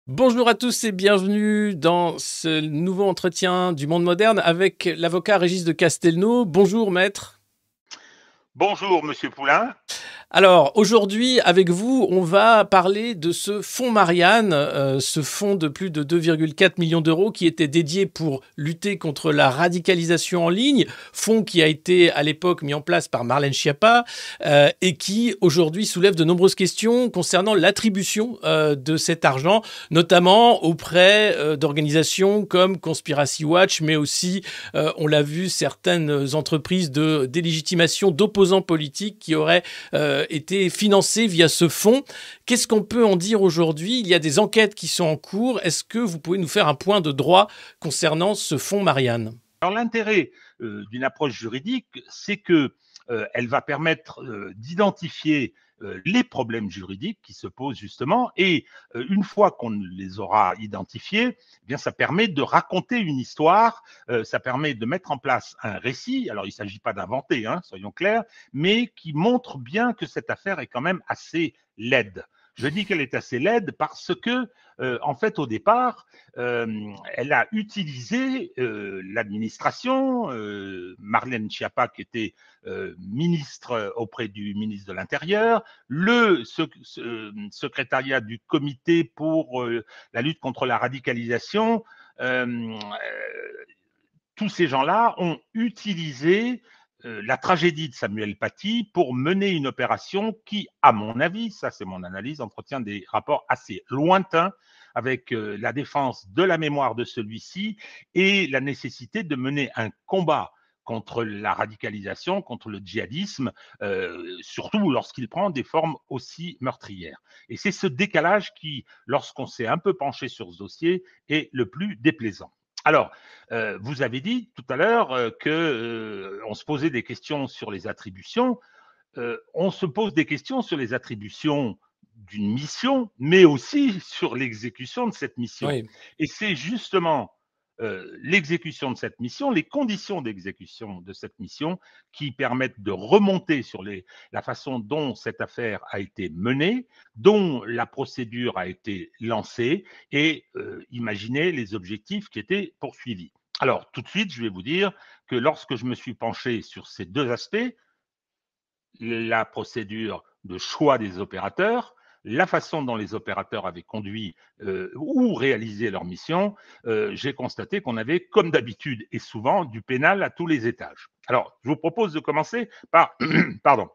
Bonjour à tous et bienvenue dans ce nouveau entretien du monde moderne avec l'avocat Régis de Castelnau. Bonjour maître. Bonjour, Monsieur Poulain. Alors aujourd'hui avec vous on va parler de ce fonds Marianne, ce fonds de plus de 2,4 millions d'euros qui était dédié pour lutter contre la radicalisation en ligne, fonds qui a été à l'époque mis en place par Marlène Schiappa et qui aujourd'hui soulève de nombreuses questions concernant l'attribution de cet argent, notamment auprès d'organisations comme Conspiracy Watch, mais aussi, on l'a vu, certaines entreprises de délégitimation d'opposants politiques qui auraient été financé via ce fonds. Qu'est-ce qu'on peut en dire aujourd'hui? Il y a des enquêtes qui sont en cours. Est-ce que vous pouvez nous faire un point de droit concernant ce fonds Marianne? Alors l'intérêt d'une approche juridique, c'est que elle va permettre d'identifier les problèmes juridiques qui se posent justement, et une fois qu'on les aura identifiés, eh bien ça permet de raconter une histoire, ça permet de mettre en place un récit. Alors il ne s'agit pas d'inventer, hein, soyons clairs, mais qui montre bien que cette affaire est quand même assez laide. Je dis qu'elle est assez laide parce que, en fait, au départ, elle a utilisé l'administration, Marlène Schiappa, qui était ministre auprès du ministre de l'Intérieur, le secrétariat du comité pour la lutte contre la radicalisation. Tous ces gens-là ont utilisé la tragédie de Samuel Paty pour mener une opération qui, à mon avis, ça c'est mon analyse, entretient des rapports assez lointains avec la défense de la mémoire de celui-ci et la nécessité de mener un combat contre la radicalisation, contre le djihadisme, surtout lorsqu'il prend des formes aussi meurtrières. Et c'est ce décalage qui, lorsqu'on s'est un peu penché sur ce dossier, est le plus déplaisant. Alors, vous avez dit tout à l'heure qu'on se posait des questions sur les attributions. On se pose des questions sur les attributions d'une mission, mais aussi sur l'exécution de cette mission. Oui. Et c'est justement l'exécution de cette mission, les conditions d'exécution de cette mission qui permettent de remonter sur la façon dont cette affaire a été menée, dont la procédure a été lancée et imaginer les objectifs qui étaient poursuivis. Alors, tout de suite, je vais vous dire que lorsque je me suis penché sur ces deux aspects, la procédure de choix des opérateurs, la façon dont les opérateurs avaient conduit ou réalisé leur mission, j'ai constaté qu'on avait, comme d'habitude et souvent, du pénal à tous les étages. Alors, je vous propose de commencer par, pardon,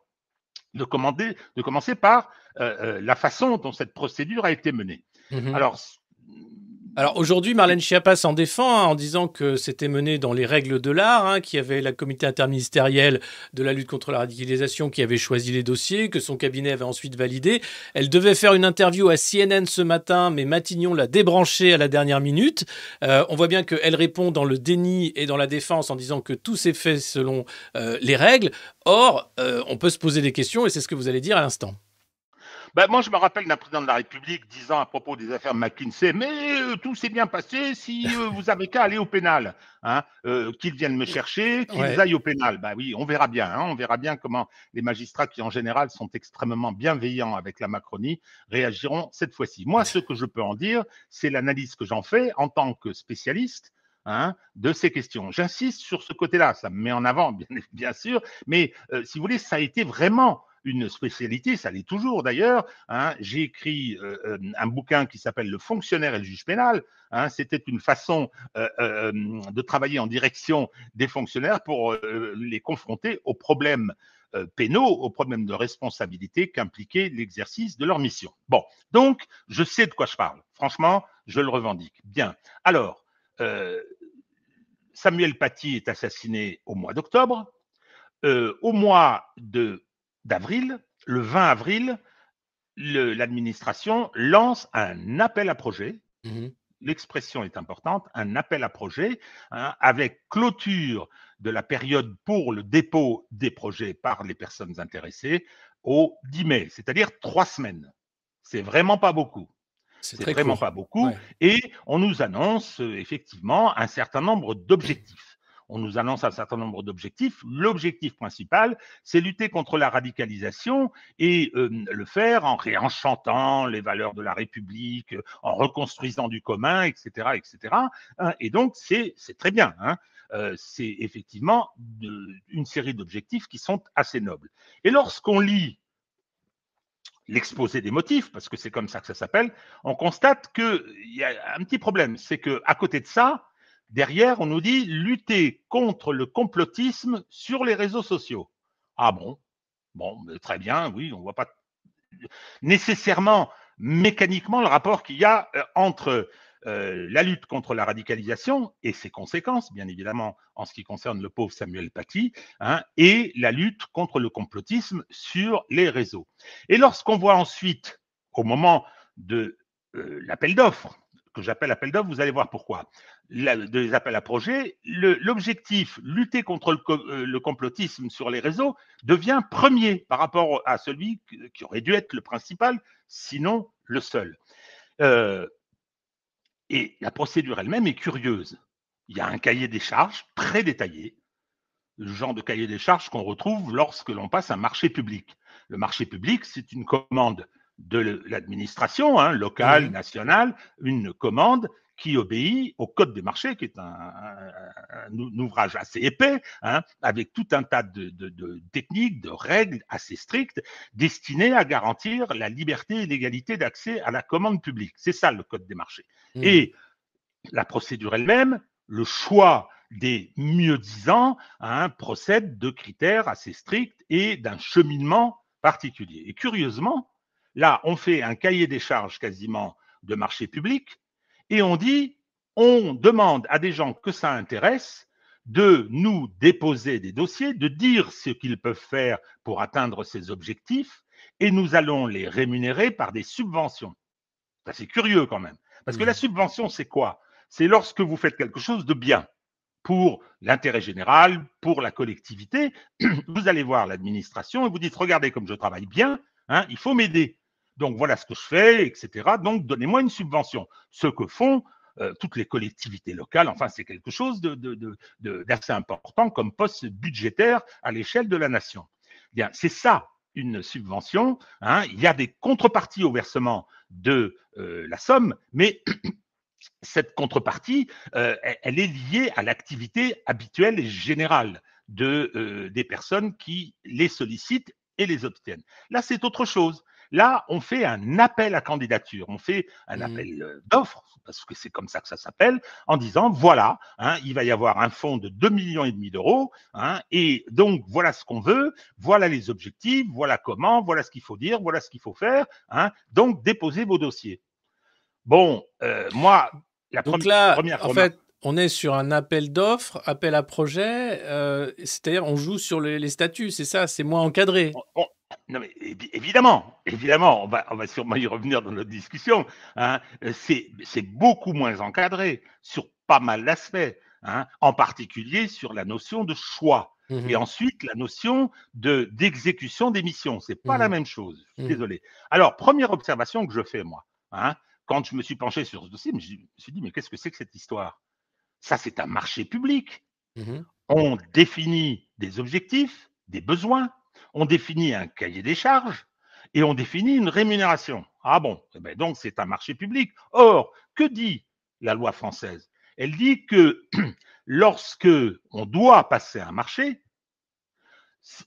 de commencer par la façon dont cette procédure a été menée. Mhm. Alors, Alors aujourd'hui, Marlène Schiappa s'en défend en disant que c'était mené dans les règles de l'art, qu'il y avait la comité interministérielle de la lutte contre la radicalisation qui avait choisi les dossiers, que son cabinet avait ensuite validé. Elle devait faire une interview à CNN ce matin, mais Matignon l'a débranchée à la dernière minute. On voit bien qu'elle répond dans le déni et dans la défense en disant que tout s'est fait selon les règles. Or, on peut se poser des questions et c'est ce que vous allez dire à l'instant. Ben, moi, je me rappelle d'un président de la République disant à propos des affaires McKinsey, mais tout s'est bien passé si vous n'avez qu'à aller au pénal, hein, qu'ils viennent me chercher, qu'ils Ouais. aillent au pénal. Ben oui, on verra bien, hein, on verra bien comment les magistrats qui en général sont extrêmement bienveillants avec la Macronie réagiront cette fois-ci. Moi, ce que je peux en dire, c'est l'analyse que j'en fais en tant que spécialiste. Hein, de ces questions. J'insiste sur ce côté-là, ça me met en avant, bien sûr, mais si vous voulez, ça a été vraiment une spécialité, ça l'est toujours d'ailleurs. Hein. J'ai écrit un bouquin qui s'appelle Le fonctionnaire et le juge pénal. Hein. C'était une façon de travailler en direction des fonctionnaires pour les confronter aux problèmes pénaux, aux problèmes de responsabilité qu'impliquait l'exercice de leur mission. Bon, donc je sais de quoi je parle. Franchement, je le revendique. Bien. Alors, Samuel Paty est assassiné au mois d'octobre. Au mois d'avril, le 20 avril, l'administration lance un appel à projet. Mhm. L'expression est importante, un appel à projet, hein, avec clôture de la période pour le dépôt des projets par les personnes intéressées au 10 mai, c'est-à-dire 3 semaines. C'est vraiment pas beaucoup. C'est C'est très vraiment court. pas beaucoup. Ouais. Et on nous annonce effectivement un certain nombre d'objectifs. on nous annonce un certain nombre d'objectifs. L'objectif principal, c'est lutter contre la radicalisation et le faire en réenchantant les valeurs de la République, en reconstruisant du commun, etc., etc. Et donc, c'est très bien. C'est effectivement une série d'objectifs qui sont assez nobles. Et lorsqu'on lit l'exposé des motifs, parce que c'est comme ça que ça s'appelle, on constate qu'il y a un petit problème. C'est qu'à côté de ça, derrière, on nous dit lutter contre le complotisme sur les réseaux sociaux. Ah bon? Bon, très bien, oui, on ne voit pas nécessairement mécaniquement le rapport qu'il y a entre la lutte contre la radicalisation et ses conséquences, bien évidemment, en ce qui concerne le pauvre Samuel Paty, et la lutte contre le complotisme sur les réseaux. Et lorsqu'on voit ensuite, au moment de l'appel d'offres, que j'appelle appel d'offres, vous allez voir pourquoi, des appels à projets, l'objectif, lutter contre le complotisme sur les réseaux, devient premier par rapport à celui qui aurait dû être le principal, sinon le seul. Et la procédure elle-même est curieuse. Il y a un cahier des charges très détaillé, le genre de cahier des charges qu'on retrouve lorsque l'on passe un marché public. Le marché public, c'est une commande de l'administration, locale, nationale, une commande qui obéit au Code des marchés, qui est un ouvrage assez épais, avec tout un tas de techniques, de règles assez strictes, destinées à garantir la liberté et l'égalité d'accès à la commande publique. C'est ça le Code des marchés. Et la procédure elle-même, le choix des mieux-disants, procède de critères assez stricts et d'un cheminement particulier. Et curieusement, là, on fait un cahier des charges quasiment de marché public et on dit, on demande à des gens que ça intéresse de nous déposer des dossiers, de dire ce qu'ils peuvent faire pour atteindre ces objectifs et nous allons les rémunérer par des subventions. C'est curieux quand même. Parce que la subvention, c'est quoi? C'est lorsque vous faites quelque chose de bien pour l'intérêt général, pour la collectivité, vous allez voir l'administration et vous dites, regardez comme je travaille bien, il faut m'aider. Donc voilà ce que je fais, etc. Donc donnez-moi une subvention. Ce que font toutes les collectivités locales, enfin c'est quelque chose d'assez important comme poste budgétaire à l'échelle de la nation. Bien, c'est ça une subvention. Il y a des contreparties au versement de la somme, mais cette contrepartie, elle est liée à l'activité habituelle et générale des personnes qui les sollicitent et les obtiennent. Là, c'est autre chose. Là, on fait un appel à candidature, on fait un appel d'offres, parce que c'est comme ça que ça s'appelle, en disant, voilà, il va y avoir un fonds de 2,5 millions d'euros, et donc voilà ce qu'on veut, voilà les objectifs, voilà comment, voilà ce qu'il faut dire, voilà ce qu'il faut faire, donc déposez vos dossiers. Bon, moi, donc là, première en fait, on est sur un appel d'offres, appel à projet, c'est-à-dire on joue sur les statuts, c'est ça, c'est moins encadré. Non mais évidemment, on va sûrement y revenir dans notre discussion. C'est beaucoup moins encadré sur pas mal d'aspects, en particulier sur la notion de choix. Et ensuite, la notion d'exécution des missions. C'est pas la même chose. Je suis désolé. Alors, première observation que je fais, moi, quand je me suis penché sur ce dossier, je me suis dit, mais qu'est-ce que c'est que cette histoire? Ça, c'est un marché public. On définit des objectifs, des besoins, on définit un cahier des charges et on définit une rémunération. Ah bon, donc c'est un marché public. Or, que dit la loi française? Elle dit que lorsque on doit passer un marché,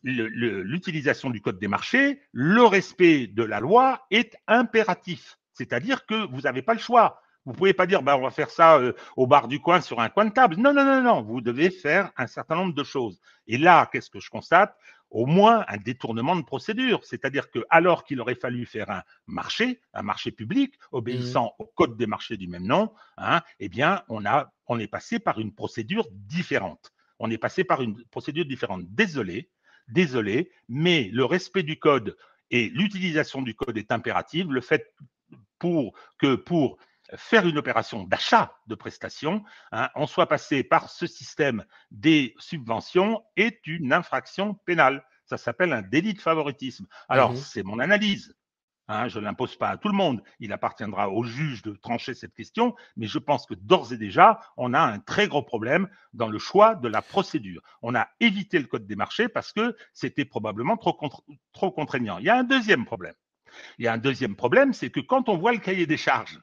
l'utilisation du code des marchés, le respect de la loi est impératif. C'est-à-dire que vous n'avez pas le choix. Vous ne pouvez pas dire, on va faire ça au bar du coin sur un coin de table. Non, non, non, non. Vous devez faire un certain nombre de choses. Et là, qu'est-ce que je constate? Au moins un détournement de procédure. C'est-à-dire que, alors qu'il aurait fallu faire un marché public, obéissant au code des marchés du même nom, eh bien, on est passé par une procédure différente. Désolé, mais le respect du code et l'utilisation du code est impérative. Le fait pour faire une opération d'achat de prestations, on soit passé par ce système des subventions est une infraction pénale. Ça s'appelle un délit de favoritisme. Alors, c'est mon analyse. hein, je ne l'impose pas à tout le monde. Il appartiendra au juge de trancher cette question, mais je pense que d'ores et déjà, on a un très gros problème dans le choix de la procédure. On a évité le code des marchés parce que c'était probablement trop contraignant. Il y a un deuxième problème. Il y a un deuxième problème, c'est que quand on voit le cahier des charges,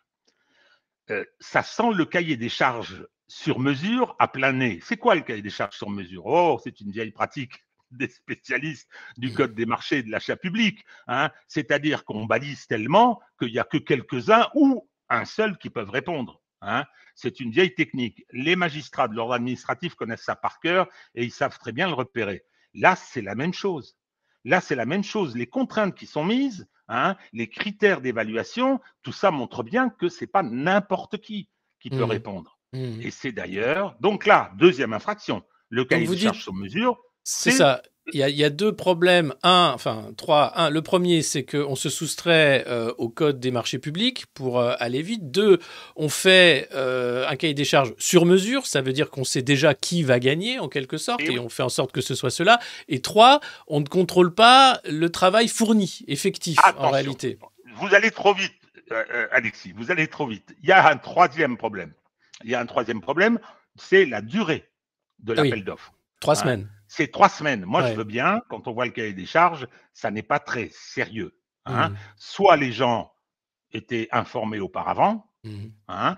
ça sent le cahier des charges sur mesure à plein nez. C'est quoi le cahier des charges sur mesure? Oh, c'est une vieille pratique des spécialistes du code des marchés et de l'achat public, hein. C'est-à-dire qu'on balise tellement qu'il n'y a que quelques-uns ou un seul qui peuvent répondre, hein. C'est une vieille technique. Les magistrats de l'ordre administratif connaissent ça par cœur et ils savent très bien le repérer. Là, c'est la même chose. Là, c'est la même chose. Les contraintes qui sont mises, hein, les critères d'évaluation, tout ça montre bien que ce n'est pas n'importe qui peut répondre. Et c'est d'ailleurs, donc là, deuxième infraction, le Donc cahier vous de charges dites, sur mesure, c'est ça. Il y a deux problèmes. Trois. Un, le premier, c'est qu'on se soustrait au code des marchés publics pour aller vite. Deux, on fait un cahier des charges sur mesure. Ça veut dire qu'on sait déjà qui va gagner, en quelque sorte, et on fait en sorte que ce soit cela. Et trois, on ne contrôle pas le travail fourni, effectif, en réalité. Vous allez trop vite, Alexis. Vous allez trop vite. Il y a un troisième problème. C'est la durée de l'appel d'offres. 3 semaines. C'est 3 semaines. Moi, je veux bien, quand on voit le cahier des charges, ça n'est pas très sérieux, hein. Soit les gens étaient informés auparavant, hein,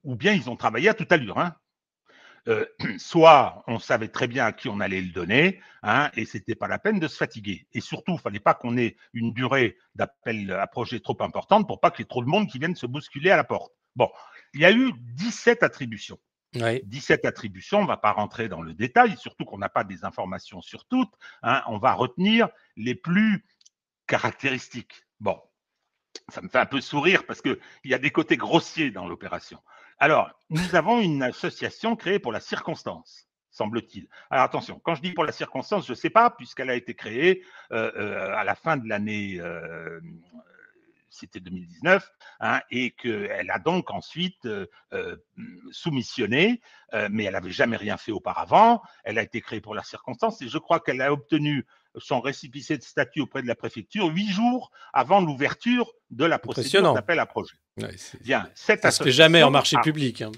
ou bien ils ont travaillé à toute allure, hein. Soit on savait très bien à qui on allait le donner, hein, et c'était pas la peine de se fatiguer. Et surtout, il ne fallait pas qu'on ait une durée d'appel à projet trop importante pour pas qu'il y ait trop de monde qui vienne se bousculer à la porte. Bon, il y a eu 17 attributions. 17 attributions, on ne va pas rentrer dans le détail, surtout qu'on n'a pas des informations sur toutes, hein, on va retenir les plus caractéristiques. Bon, ça me fait un peu sourire parce qu'il y a des côtés grossiers dans l'opération. Alors, nous avons une association créée pour la circonstance, semble-t-il. Alors attention, quand je dis pour la circonstance, je ne sais pas, puisqu'elle a été créée à la fin de l'année, c'était 2019, hein, et qu'elle a donc ensuite soumissionné, mais elle n'avait jamais rien fait auparavant. Elle a été créée pour la circonstance et je crois qu'elle a obtenu son récépissé de statut auprès de la préfecture 8 jours avant l'ouverture de la procédure d'appel à projet. Bien, ça ne se fait jamais en marché public. Hein.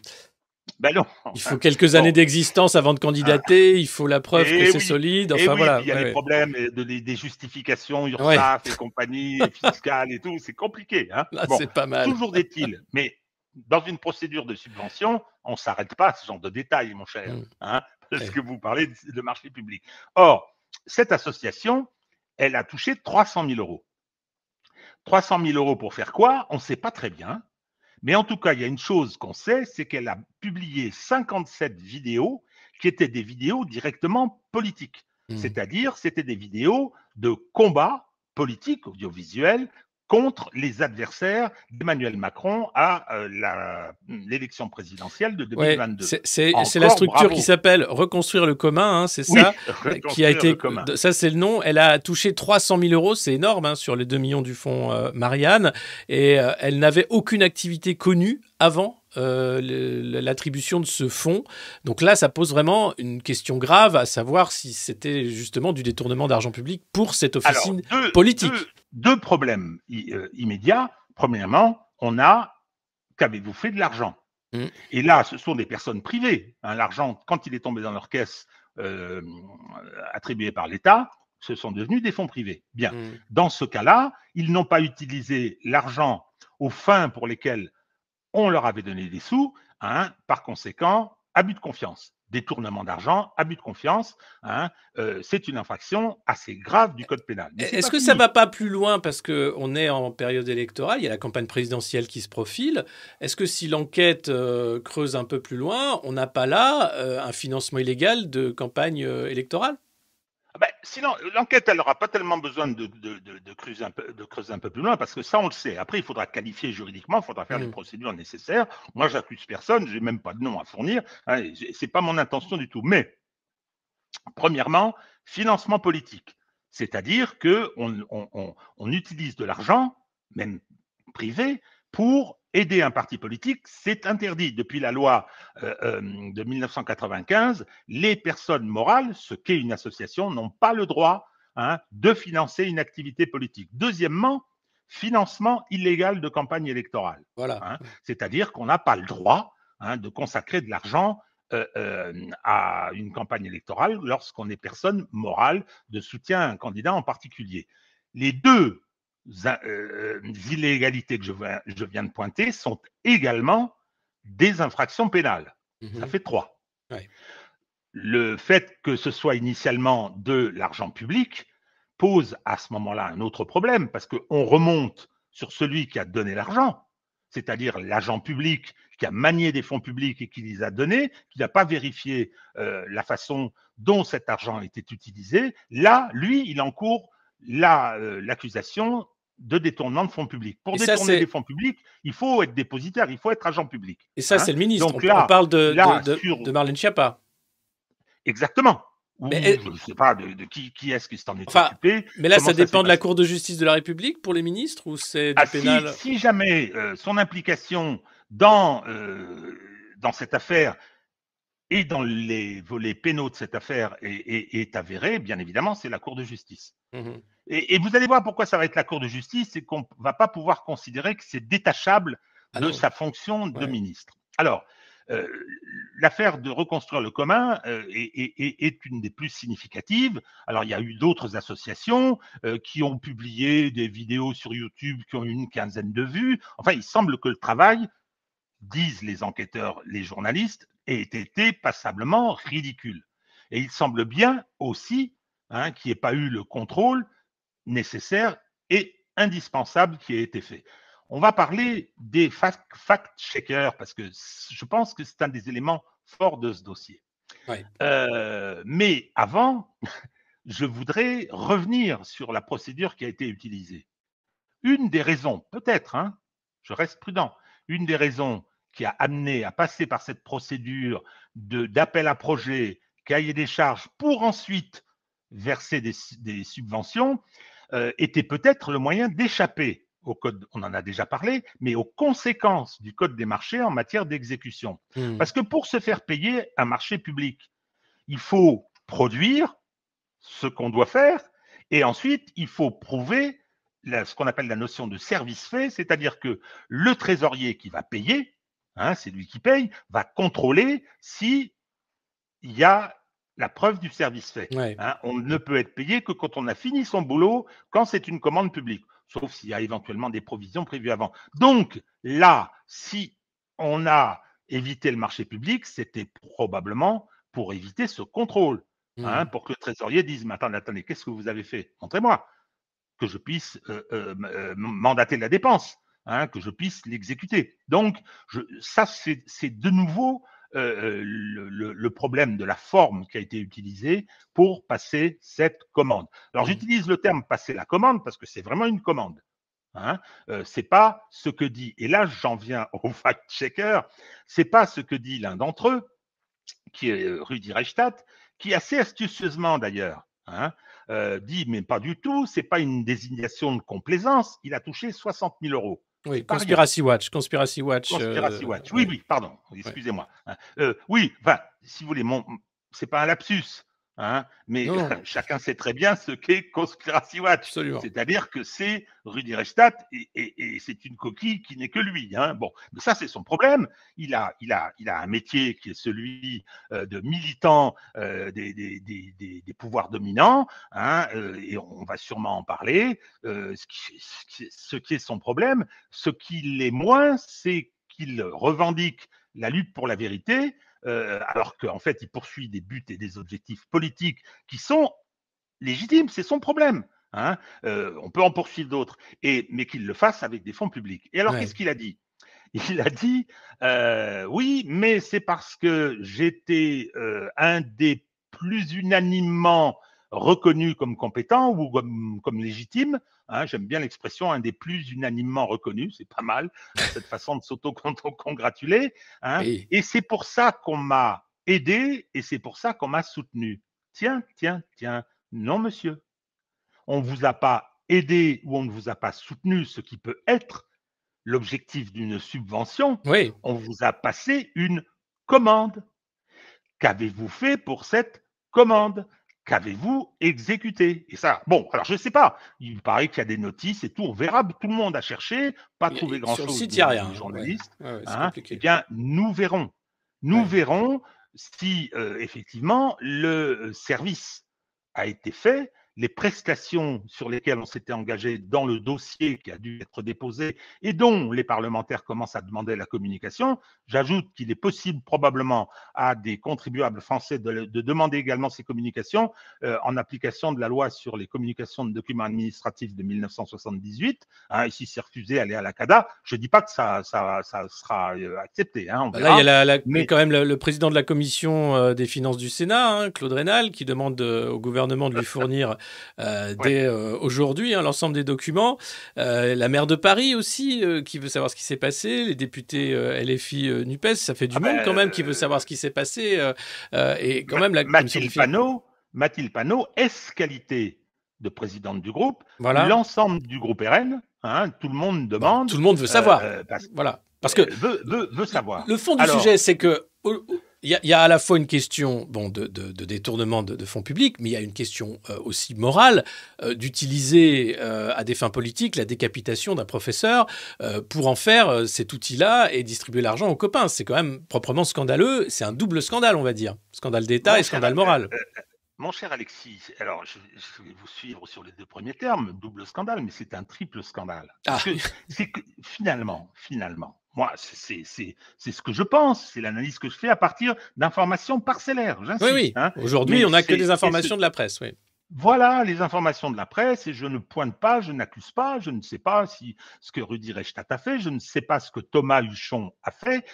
Ben non. Il faut quelques années d'existence avant de candidater, il faut la preuve que c'est solide. Enfin, voilà. Il y a les problèmes des justifications, URSSAF et compagnie, et fiscales et tout, c'est compliqué. Hein. Là, c'est pas mal. Toujours est-il, mais dans une procédure de subvention, on ne s'arrête pas à ce genre de détails, mon cher, hein, parce que vous parlez de marché public. Or, cette association, elle a touché 300 000 euros. 300 000 euros pour faire quoi? On ne sait pas très bien. Mais en tout cas, il y a une chose qu'on sait, c'est qu'elle a publié 57 vidéos qui étaient des vidéos directement politiques. C'est-à-dire, c'était des vidéos de combat politique, audiovisuel, contre les adversaires d'Emmanuel Macron à l'élection présidentielle de 2022. C'est la structure qui s'appelle Reconstruire le commun, hein, c'est ça, qui a été. Ça, c'est le nom. Elle a touché 300 000 euros, c'est énorme, hein, sur les 2 millions du fonds Marianne, et elle n'avait aucune activité connue avant l'attribution de ce fonds. Donc là, ça pose vraiment une question grave, à savoir si c'était justement du détournement d'argent public pour cette officine politique. Deux problèmes immédiats. Premièrement, qu'avez-vous fait de l'argent? Et là, ce sont des personnes privées. Hein, l'argent, quand il est tombé dans leur caisse attribué par l'État, ce sont devenus des fonds privés. Bien. Dans ce cas-là, ils n'ont pas utilisé l'argent aux fins pour lesquelles on leur avait donné des sous, hein, par conséquent, abus de confiance. Détournement d'argent, abus de confiance, hein, c'est une infraction assez grave du code pénal. Est-ce que ça ne va pas plus loin parce qu'on est en période électorale, il y a la campagne présidentielle qui se profile. Est-ce que si l'enquête creuse un peu plus loin, on n'a pas là un financement illégal de campagne électorale? Sinon, l'enquête, elle n'aura pas tellement besoin de creuser un peu plus loin, parce que ça, on le sait. Après, il faudra qualifier juridiquement, il faudra faire les procédures nécessaires. Moi, j'accuse personne, je n'ai même pas de nom à fournir. Hein, ce n'est pas mon intention du tout. Mais, premièrement, financement politique. C'est-à-dire qu'on utilise de l'argent, même privé, pour aider un parti politique, c'est interdit. Depuis la loi de 1995, les personnes morales, ce qu'est une association, n'ont pas le droit, hein, de financer une activité politique. Deuxièmement, financement illégal de campagne électorale. Voilà. Hein. C'est-à-dire qu'on n'a pas le droit de consacrer de l'argent à une campagne électorale lorsqu'on est personne morale de soutien à un candidat en particulier. Les deux illégalités que je viens de pointer sont également des infractions pénales. Ça fait 3. Ouais. Le fait que ce soit initialement de l'argent public pose à ce moment-là un autre problème, parce qu'on remonte sur celui qui a donné l'argent, c'est-à-dire l'agent public qui a manié des fonds publics et qui les a donnés, qui n'a pas vérifié la façon dont cet argent a été utilisé. Là, lui, il encourt l'accusation de détournement de fonds publics. Pour détourner des fonds publics, il faut être dépositaire, il faut être agent public. Et ça, c'est le ministre. Donc on parle de Marlène Schiappa. Exactement. Mais je ne sais pas de qui est-ce qui s'en est occupé. Mais là, ça dépend de la Cour de justice de la République pour les ministres ou c'est du pénal? Si jamais son implication dans cette affaire et dans les volets pénaux de cette affaire est avérée, bien évidemment, c'est la Cour de justice. Et vous allez voir pourquoi ça va être la Cour de justice, c'est qu'on ne va pas pouvoir considérer que c'est détachable de sa fonction de ministre. Alors, l'affaire de reconstruire le commun est une des plus significatives. Alors, il y a eu d'autres associations qui ont publié des vidéos sur YouTube qui ont eu une quinzaine de vues. Enfin, il semble que le travail, disent les enquêteurs, les journalistes, ait été passablement ridicule. Et il semble bien aussi qu'il n'y ait pas eu le contrôle nécessaire et indispensable qui a été fait. On va parler des fact-checkers parce que je pense que c'est un des éléments forts de ce dossier. Ouais. Mais avant, je voudrais revenir sur la procédure qui a été utilisée. Une des raisons, peut-être, je reste prudent, une des raisons qui a amené à passer par cette procédure d'appel à projet, cahier des charges, pour ensuite verser des subventions, était peut-être le moyen d'échapper au code, on en a déjà parlé, mais aux conséquences du code des marchés en matière d'exécution. Parce que pour se faire payer un marché public, il faut produire ce qu'on doit faire et ensuite il faut prouver ce qu'on appelle la notion de service fait, c'est-à-dire que le trésorier qui va payer, c'est lui qui paye, va contrôler si il y a la preuve du service fait. Ouais. On ne peut être payé que quand on a fini son boulot, quand c'est une commande publique, sauf s'il y a éventuellement des provisions prévues avant. Donc là, si on a évité le marché public, c'était probablement pour éviter ce contrôle, pour que le trésorier dise « Mais attendez, qu'est-ce que vous avez fait? Montrez-moi, que je puisse mandater la dépense, que je puisse l'exécuter. » Donc, ça, c'est de nouveau le problème de la forme qui a été utilisée pour passer cette commande. Alors, j'utilise le terme passer la commande parce que c'est vraiment une commande. C'est pas ce que dit, et là j'en viens au fact-checker, c'est pas ce que dit l'un d'entre eux, qui est Rudi Reichstadt, qui assez astucieusement d'ailleurs dit mais pas du tout, c'est pas une désignation de complaisance, il a touché 60 000 euros. Oui, Conspiracy Watch. Conspiracy Watch. Oui, pardon, excusez-moi. Oui, enfin, si vous voulez, c'est pas un lapsus, mais chacun sait très bien ce qu'est Conspiracy Watch. C'est-à-dire que c'est Rudi Reichstadt et c'est une coquille qui n'est que lui. Bon, mais ça c'est son problème. Il a un métier qui est celui de militant des pouvoirs dominants, et on va sûrement en parler. Ce qui est son problème, ce qui l'est moins, c'est qu'il revendique la lutte pour la vérité, alors qu'en fait, il poursuit des buts et des objectifs politiques qui sont légitimes, c'est son problème. On peut en poursuivre d'autres, mais qu'il le fasse avec des fonds publics. Et alors, qu'est-ce qu'il a dit? Il a dit oui, mais c'est parce que j'étais un des plus unanimement reconnu comme compétent ou comme légitime. J'aime bien l'expression un des plus unanimement reconnus, c'est pas mal, cette façon de s'auto-congratuler. Oui. Et c'est pour ça qu'on m'a aidé et c'est pour ça qu'on m'a soutenu. Tiens, non monsieur, on ne vous a pas aidé ou on ne vous a pas soutenu, ce qui peut être l'objectif d'une subvention. Oui. On vous a passé une commande. Qu'avez-vous fait pour cette commande? qu'avez-vous exécuté? Et ça, bon, alors je ne sais pas, il paraît qu'il y a des notices et tout, on verra, tout le monde a cherché, pas trouvé Sur le grand-chose, site, il n'y a rien, les hein. Ouais. journalistes, Ouais, ouais, c'est hein, eh compliqué. bien, nous verrons. Nous Ouais. verrons si effectivement le service a été fait, les prestations sur lesquelles on s'était engagé dans le dossier qui a dû être déposé et dont les parlementaires commencent à demander la communication. J'ajoute qu'il est possible probablement à des contribuables français de demander également ces communications en application de la loi sur les communications de documents administratifs de 1978. Hein, et si c'est refusé, aller à la CADA. Je ne dis pas que ça sera accepté, hein, on Bah là, il y verra. a Mais quand même le président de la commission des finances du Sénat, hein, Claude Rénal, qui demande au gouvernement de lui fournir ouais. dès aujourd'hui hein, l'ensemble des documents. La maire de Paris aussi, qui veut savoir ce qui s'est passé. Les députés LFI NUPES, ça fait du Ah monde quand même ben, qui veut savoir ce qui s'est passé. Et quand même la commission des finances. Mathilde Panot, est-ce qualité de présidente du groupe, Voilà. l'ensemble du groupe RN, hein, tout le monde Bon, tout demande, le monde veut savoir. parce, Voilà. Parce que veut savoir. le fond du Alors, sujet, c'est que il y a à la fois une question de détournement de fonds publics, mais il y a une question aussi morale d'utiliser à des fins politiques la décapitation d'un professeur pour en faire cet outil-là et distribuer l'argent aux copains. C'est quand même proprement scandaleux. C'est un double scandale, on va dire. Scandale d'État et scandale moral. mon cher Alexis, alors je vais vous suivre sur les deux premiers termes, double scandale, mais c'est un triple scandale. Parce que c'est que finalement, moi, c'est ce que je pense, c'est l'analyse que je fais à partir d'informations parcellaires, j'insiste. Oui. Hein, aujourd'hui, on n'a que des informations de la presse, oui. Voilà les informations de la presse et je ne pointe pas, je n'accuse pas, je ne sais pas si ce que Rudi Reichstadt a fait, je ne sais pas ce que Thomas Huchon a fait.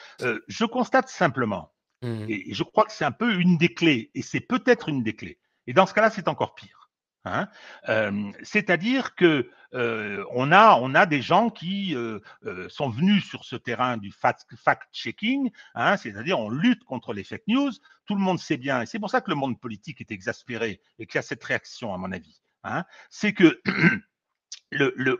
Je constate simplement, et je crois que c'est un peu une des clés, et c'est peut-être une des clés. Et dans ce cas-là, c'est encore pire. Hein, c'est-à-dire que on a des gens qui sont venus sur ce terrain du fact-checking, hein, c'est-à-dire on lutte contre les fake news. Tout le monde sait bien, et c'est pour ça que le monde politique est exaspéré et qu'il y a cette réaction, à mon avis. Hein, c'est que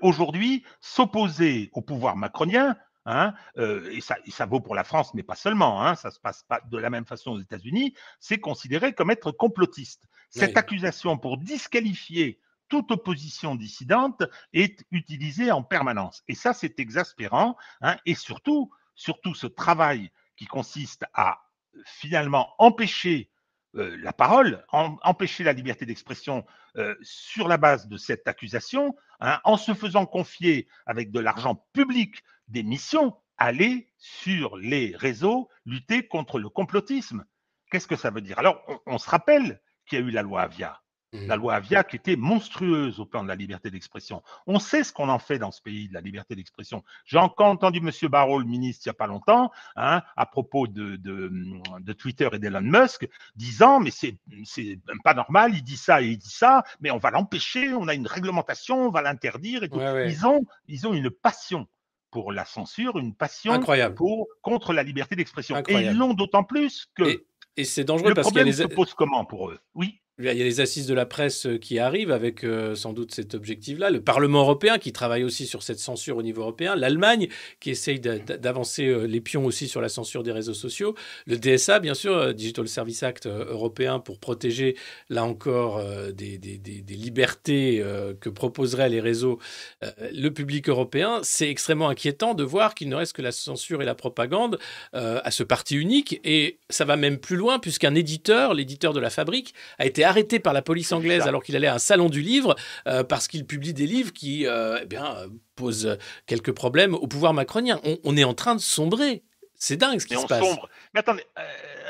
aujourd'hui, s'opposer au pouvoir macronien, hein, et ça vaut pour la France, mais pas seulement, hein, ça se passe pas de la même façon aux États-Unis, c'est considéré comme être complotiste. Cette accusation pour disqualifier toute opposition dissidente est utilisée en permanence. Et ça, c'est exaspérant. Hein, et surtout ce travail qui consiste à finalement empêcher la parole, empêcher la liberté d'expression sur la base de cette accusation, hein, en se faisant confier avec de l'argent public des missions, aller sur les réseaux lutter contre le complotisme. Qu'est-ce que ça veut dire? Alors, on se rappelle qu'il y a eu la loi Avia. La loi Avia qui était monstrueuse au plan de la liberté d'expression. On sait ce qu'on en fait dans ce pays de la liberté d'expression. J'ai encore entendu M. Barrot, le ministre, il n'y a pas longtemps, hein, à propos de Twitter et d'Elon Musk, disant mais c'est pas normal, il dit ça et il dit ça, mais on va l'empêcher, on a une réglementation, on va l'interdire et tout. Ils ont une passion pour la censure, une passion contre la liberté d'expression. Et ils l'ont d'autant plus que et c'est dangereux le parce problème se pose comment pour eux? Oui. Il y a les assises de la presse qui arrivent avec sans doute cet objectif-là. Le Parlement européen qui travaille aussi sur cette censure au niveau européen. L'Allemagne qui essaye d'avancer les pions aussi sur la censure des réseaux sociaux. Le DSA, bien sûr, Digital Service Act européen pour protéger, là encore, des libertés que proposeraient les réseaux. Le public européen, c'est extrêmement inquiétant de voir qu'il ne reste que la censure et la propagande à ce parti unique. Et ça va même plus loin puisqu'un éditeur, l'éditeur de La Fabrique, a été arrêté par la police anglaise alors qu'il allait à un salon du livre parce qu'il publie des livres qui posent quelques problèmes au pouvoir macronien. On est en train de sombrer. C'est dingue ce qui se passe. Mais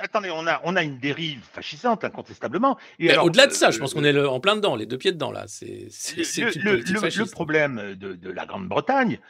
attendez, on a une dérive fascisante incontestablement. Au-delà de ça, je pense qu'on est en plein dedans, les deux pieds dedans là. Le problème de la Grande-Bretagne,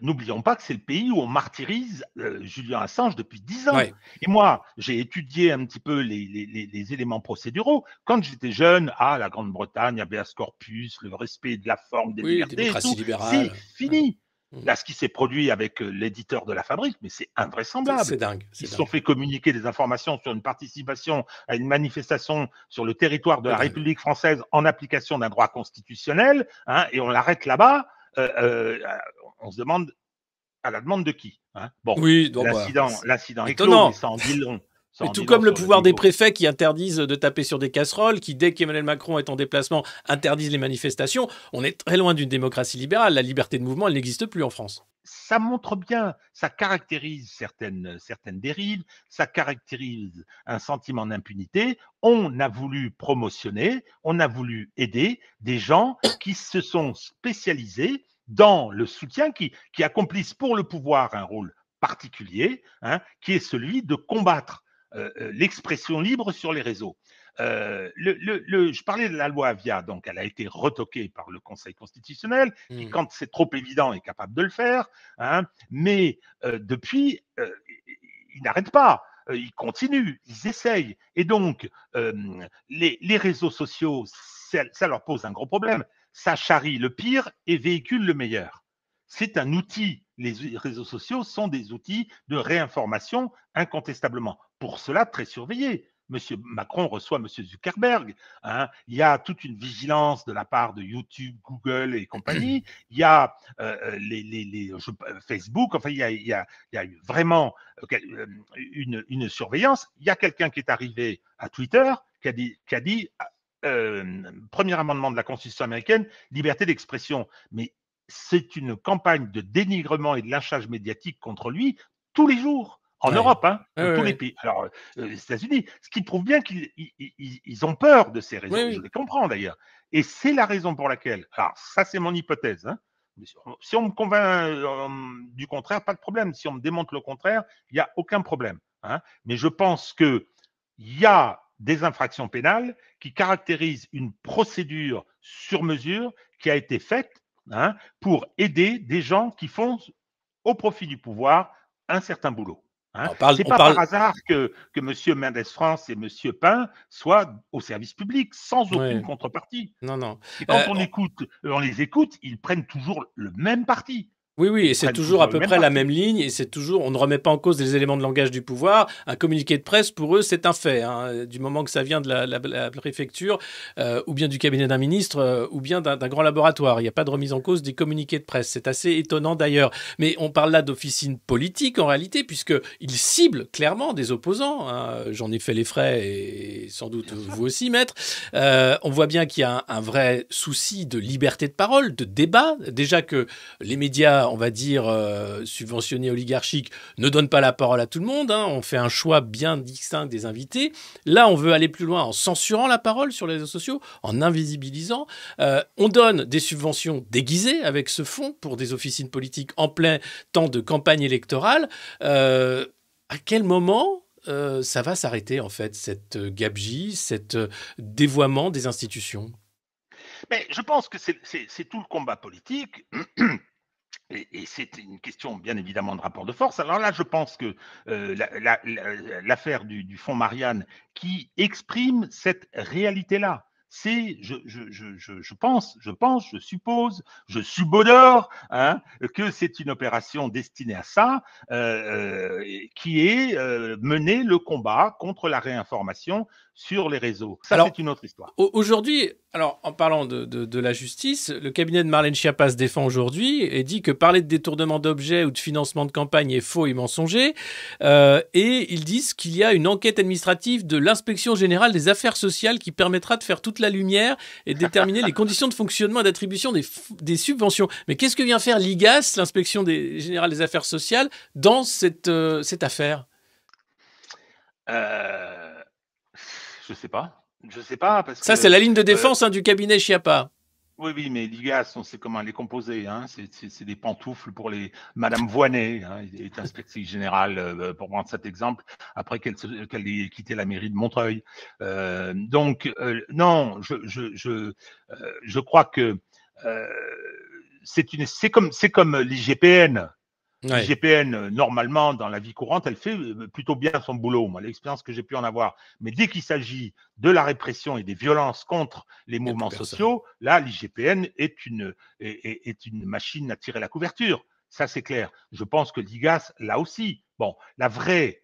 n'oublions pas que c'est le pays où on martyrise Julian Assange depuis 10 ans. Ouais. Et moi, j'ai étudié un petit peu les éléments procéduraux. Quand j'étais jeune, la Grande-Bretagne, habeas corpus, le respect de la forme des libertés, et tout, c'est fini. Ouais. Là, ce qui s'est produit avec l'éditeur de La Fabrique, mais c'est invraisemblable. C'est dingue. Ils se sont fait communiquer des informations sur une participation à une manifestation sur le territoire de la République française en application d'un droit constitutionnel, hein, et on l'arrête là-bas. On se demande à la demande de qui, hein. Bon, oui, l'incident est clos, mais ça en dit long Ça Et en tout dit long comme le sur le pouvoir des niveau. préfets qui interdisent de taper sur des casseroles, qui, dès qu'Emmanuel Macron est en déplacement, interdisent les manifestations. On est très loin d'une démocratie libérale. La liberté de mouvement, elle n'existe plus en France. Ça montre bien, ça caractérise certaines dérives, ça caractérise un sentiment d'impunité. On a voulu promotionner, on a voulu aider des gens qui se sont spécialisés dans le soutien, qui accomplissent pour le pouvoir un rôle particulier, hein, qui est celui de combattre l'expression libre sur les réseaux. Je parlais de la loi Avia, donc elle a été retoquée par le Conseil constitutionnel, qui, quand c'est trop évident, est capable de le faire, hein, mais depuis, ils n'arrêtent pas. Ils continuent, ils essayent. Et donc, les réseaux sociaux, ça leur pose un gros problème. Ça charrie le pire et véhicule le meilleur. C'est un outil. Les réseaux sociaux sont des outils de réinformation incontestablement. Pour cela, très surveillés. Monsieur Macron reçoit Monsieur Zuckerberg. Hein. Il y a toute une vigilance de la part de YouTube, Google et compagnie. Il y a Facebook. Enfin, il y a vraiment une surveillance. Il y a quelqu'un qui est arrivé à Twitter qui a dit premier amendement de la Constitution américaine, liberté d'expression. Mais c'est une campagne de dénigrement et de lynchage médiatique contre lui tous les jours. En Europe, hein, dans tous les pays. Alors, les États-Unis, ce qui prouve bien qu'ils ont peur de ces réseaux. Je les comprends d'ailleurs. Et c'est la raison pour laquelle, alors ça c'est mon hypothèse, hein, si on me convainc du contraire, pas de problème. Si on me démontre le contraire, il n'y a aucun problème. Hein. Mais je pense qu'il y a des infractions pénales qui caractérisent une procédure sur mesure qui a été faite, hein, pour aider des gens qui font au profit du pouvoir un certain boulot. Hein. C'est pas par hasard que M. Mendes France et M. Pain soient au service public sans aucune contrepartie. Non. Et quand on les écoute, ils prennent toujours le même parti. Oui, et c'est toujours à peu près la même ligne, et c'est toujours, on ne remet pas en cause les éléments de langage du pouvoir. Un communiqué de presse, pour eux, c'est un fait. Hein, du moment que ça vient de la préfecture, ou bien du cabinet d'un ministre, ou bien d'un grand laboratoire. Il n'y a pas de remise en cause des communiqués de presse. C'est assez étonnant d'ailleurs. Mais on parle là d'officine politique en réalité, puisqu'ils ciblent clairement des opposants. Hein. J'en ai fait les frais, et sans doute vous aussi, maître. On voit bien qu'il y a un vrai souci de liberté de parole, de débat. Déjà que les médias, on va dire, subventionnés, oligarchiques, ne donnent pas la parole à tout le monde. Hein. On fait un choix bien distinct des invités. Là, on veut aller plus loin en censurant la parole sur les réseaux sociaux, en invisibilisant. On donne des subventions déguisées avec ce fonds pour des officines politiques en plein temps de campagne électorale. À quel moment ça va s'arrêter, en fait, cette gabegie, cet dévoiement des institutions? Mais je pense que c'est tout le combat politique. Et c'est une question, bien évidemment, de rapport de force. Alors là, je pense que l'affaire du fonds Marianne qui exprime cette réalité-là, c'est, je pense, je suppose, je subodore, hein, que c'est une opération destinée à ça, qui est mener le combat contre la réinformation sur les réseaux. Ça, c'est une autre histoire. Aujourd'hui, alors en parlant de la justice, le cabinet de Marlène Schiappa se défend aujourd'hui et dit que parler de détournement d'objets ou de financement de campagne est faux et mensonger. Et ils disent qu'il y a une enquête administrative de l'inspection générale des affaires sociales qui permettra de faire toute la lumière et de déterminer les conditions de fonctionnement et d'attribution des subventions. Mais qu'est-ce que vient faire l'IGAS, l'inspection générale des affaires sociales, dans cette affaire? Je sais pas. Je sais pas parce ça, c'est la ligne de défense du cabinet Schiappa. Oui, mais l'IGAS, on sait comment elle est composée. Hein. C'est des pantoufles pour les Madame Voynet, hein, est inspectrice générale, pour prendre cet exemple, après qu'elle ait quitté la mairie de Montreuil. Non, je crois que c'est comme l'IGPN. Ouais. L'IGPN, normalement, dans la vie courante, elle fait plutôt bien son boulot, moi, l'expérience que j'ai pu en avoir. Mais dès qu'il s'agit de la répression et des violences contre les mouvements sociaux, là, l'IGPN est une machine à tirer la couverture. Ça, c'est clair. Je pense que l'IGAS, là aussi, bon, la vraie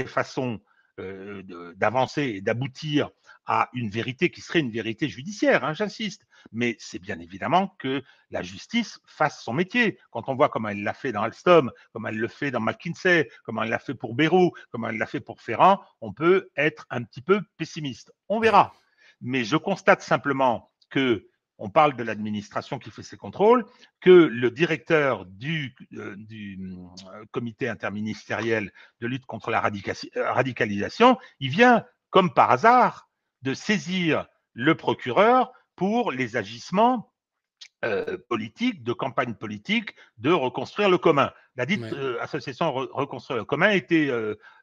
façon d'avancer et d'aboutir à une vérité qui serait une vérité judiciaire, hein, j'insiste. Mais c'est bien évidemment que la justice fasse son métier. Quand on voit comment elle l'a fait dans Alstom, comment elle le fait dans McKinsey, comment elle l'a fait pour Bayrou, comment elle l'a fait pour Ferrand, on peut être un petit peu pessimiste. On Ouais. verra. Mais je constate simplement que on parle de l'administration qui fait ses contrôles, que le directeur du comité interministériel de lutte contre la radicalisation, il vient, comme par hasard, de saisir le procureur pour les agissements politique, de campagne politique, de reconstruire le commun. La dite Ouais. association Reconstruire le commun était,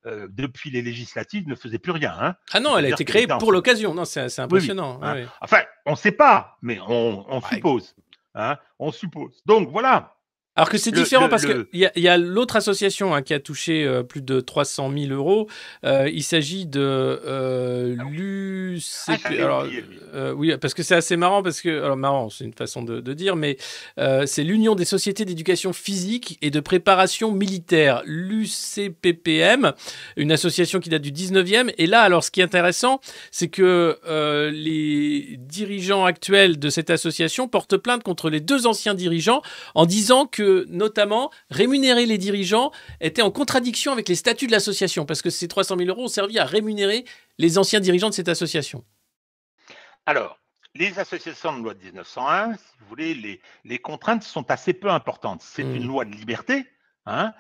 depuis les législatives, ne faisait plus rien. Hein. Ah non, elle a C'est-à-dire été qu'elle créée était en pour feu. l'occasion. Non, c'est Oui, oui. impressionnant. Hein. Ouais, ouais. Enfin, on ne sait pas, mais on Ouais. suppose. Hein. On suppose. Donc voilà. Alors que c'est Le, différent le, parce qu'il le... y a l'autre association qui a touché plus de 300 000 euros. Il s'agit de l'UCP. j'allais Alors, oublier, oui. oui, parce que c'est assez marrant, parce que, alors marrant, c'est une façon de dire, mais c'est l'Union des sociétés d'éducation physique et de préparation militaire, l'UCPPM, une association qui date du 19e. Et là, alors, ce qui est intéressant, c'est que les dirigeants actuels de cette association portent plainte contre les deux anciens dirigeants en disant que, notamment, rémunérer les dirigeants était en contradiction avec les statuts de l'association, parce que ces 300 000 euros ont servi à rémunérer les anciens dirigeants de cette association. Alors, les associations de loi de 1901, si vous voulez, les contraintes sont assez peu importantes. C'est une loi de liberté, hein,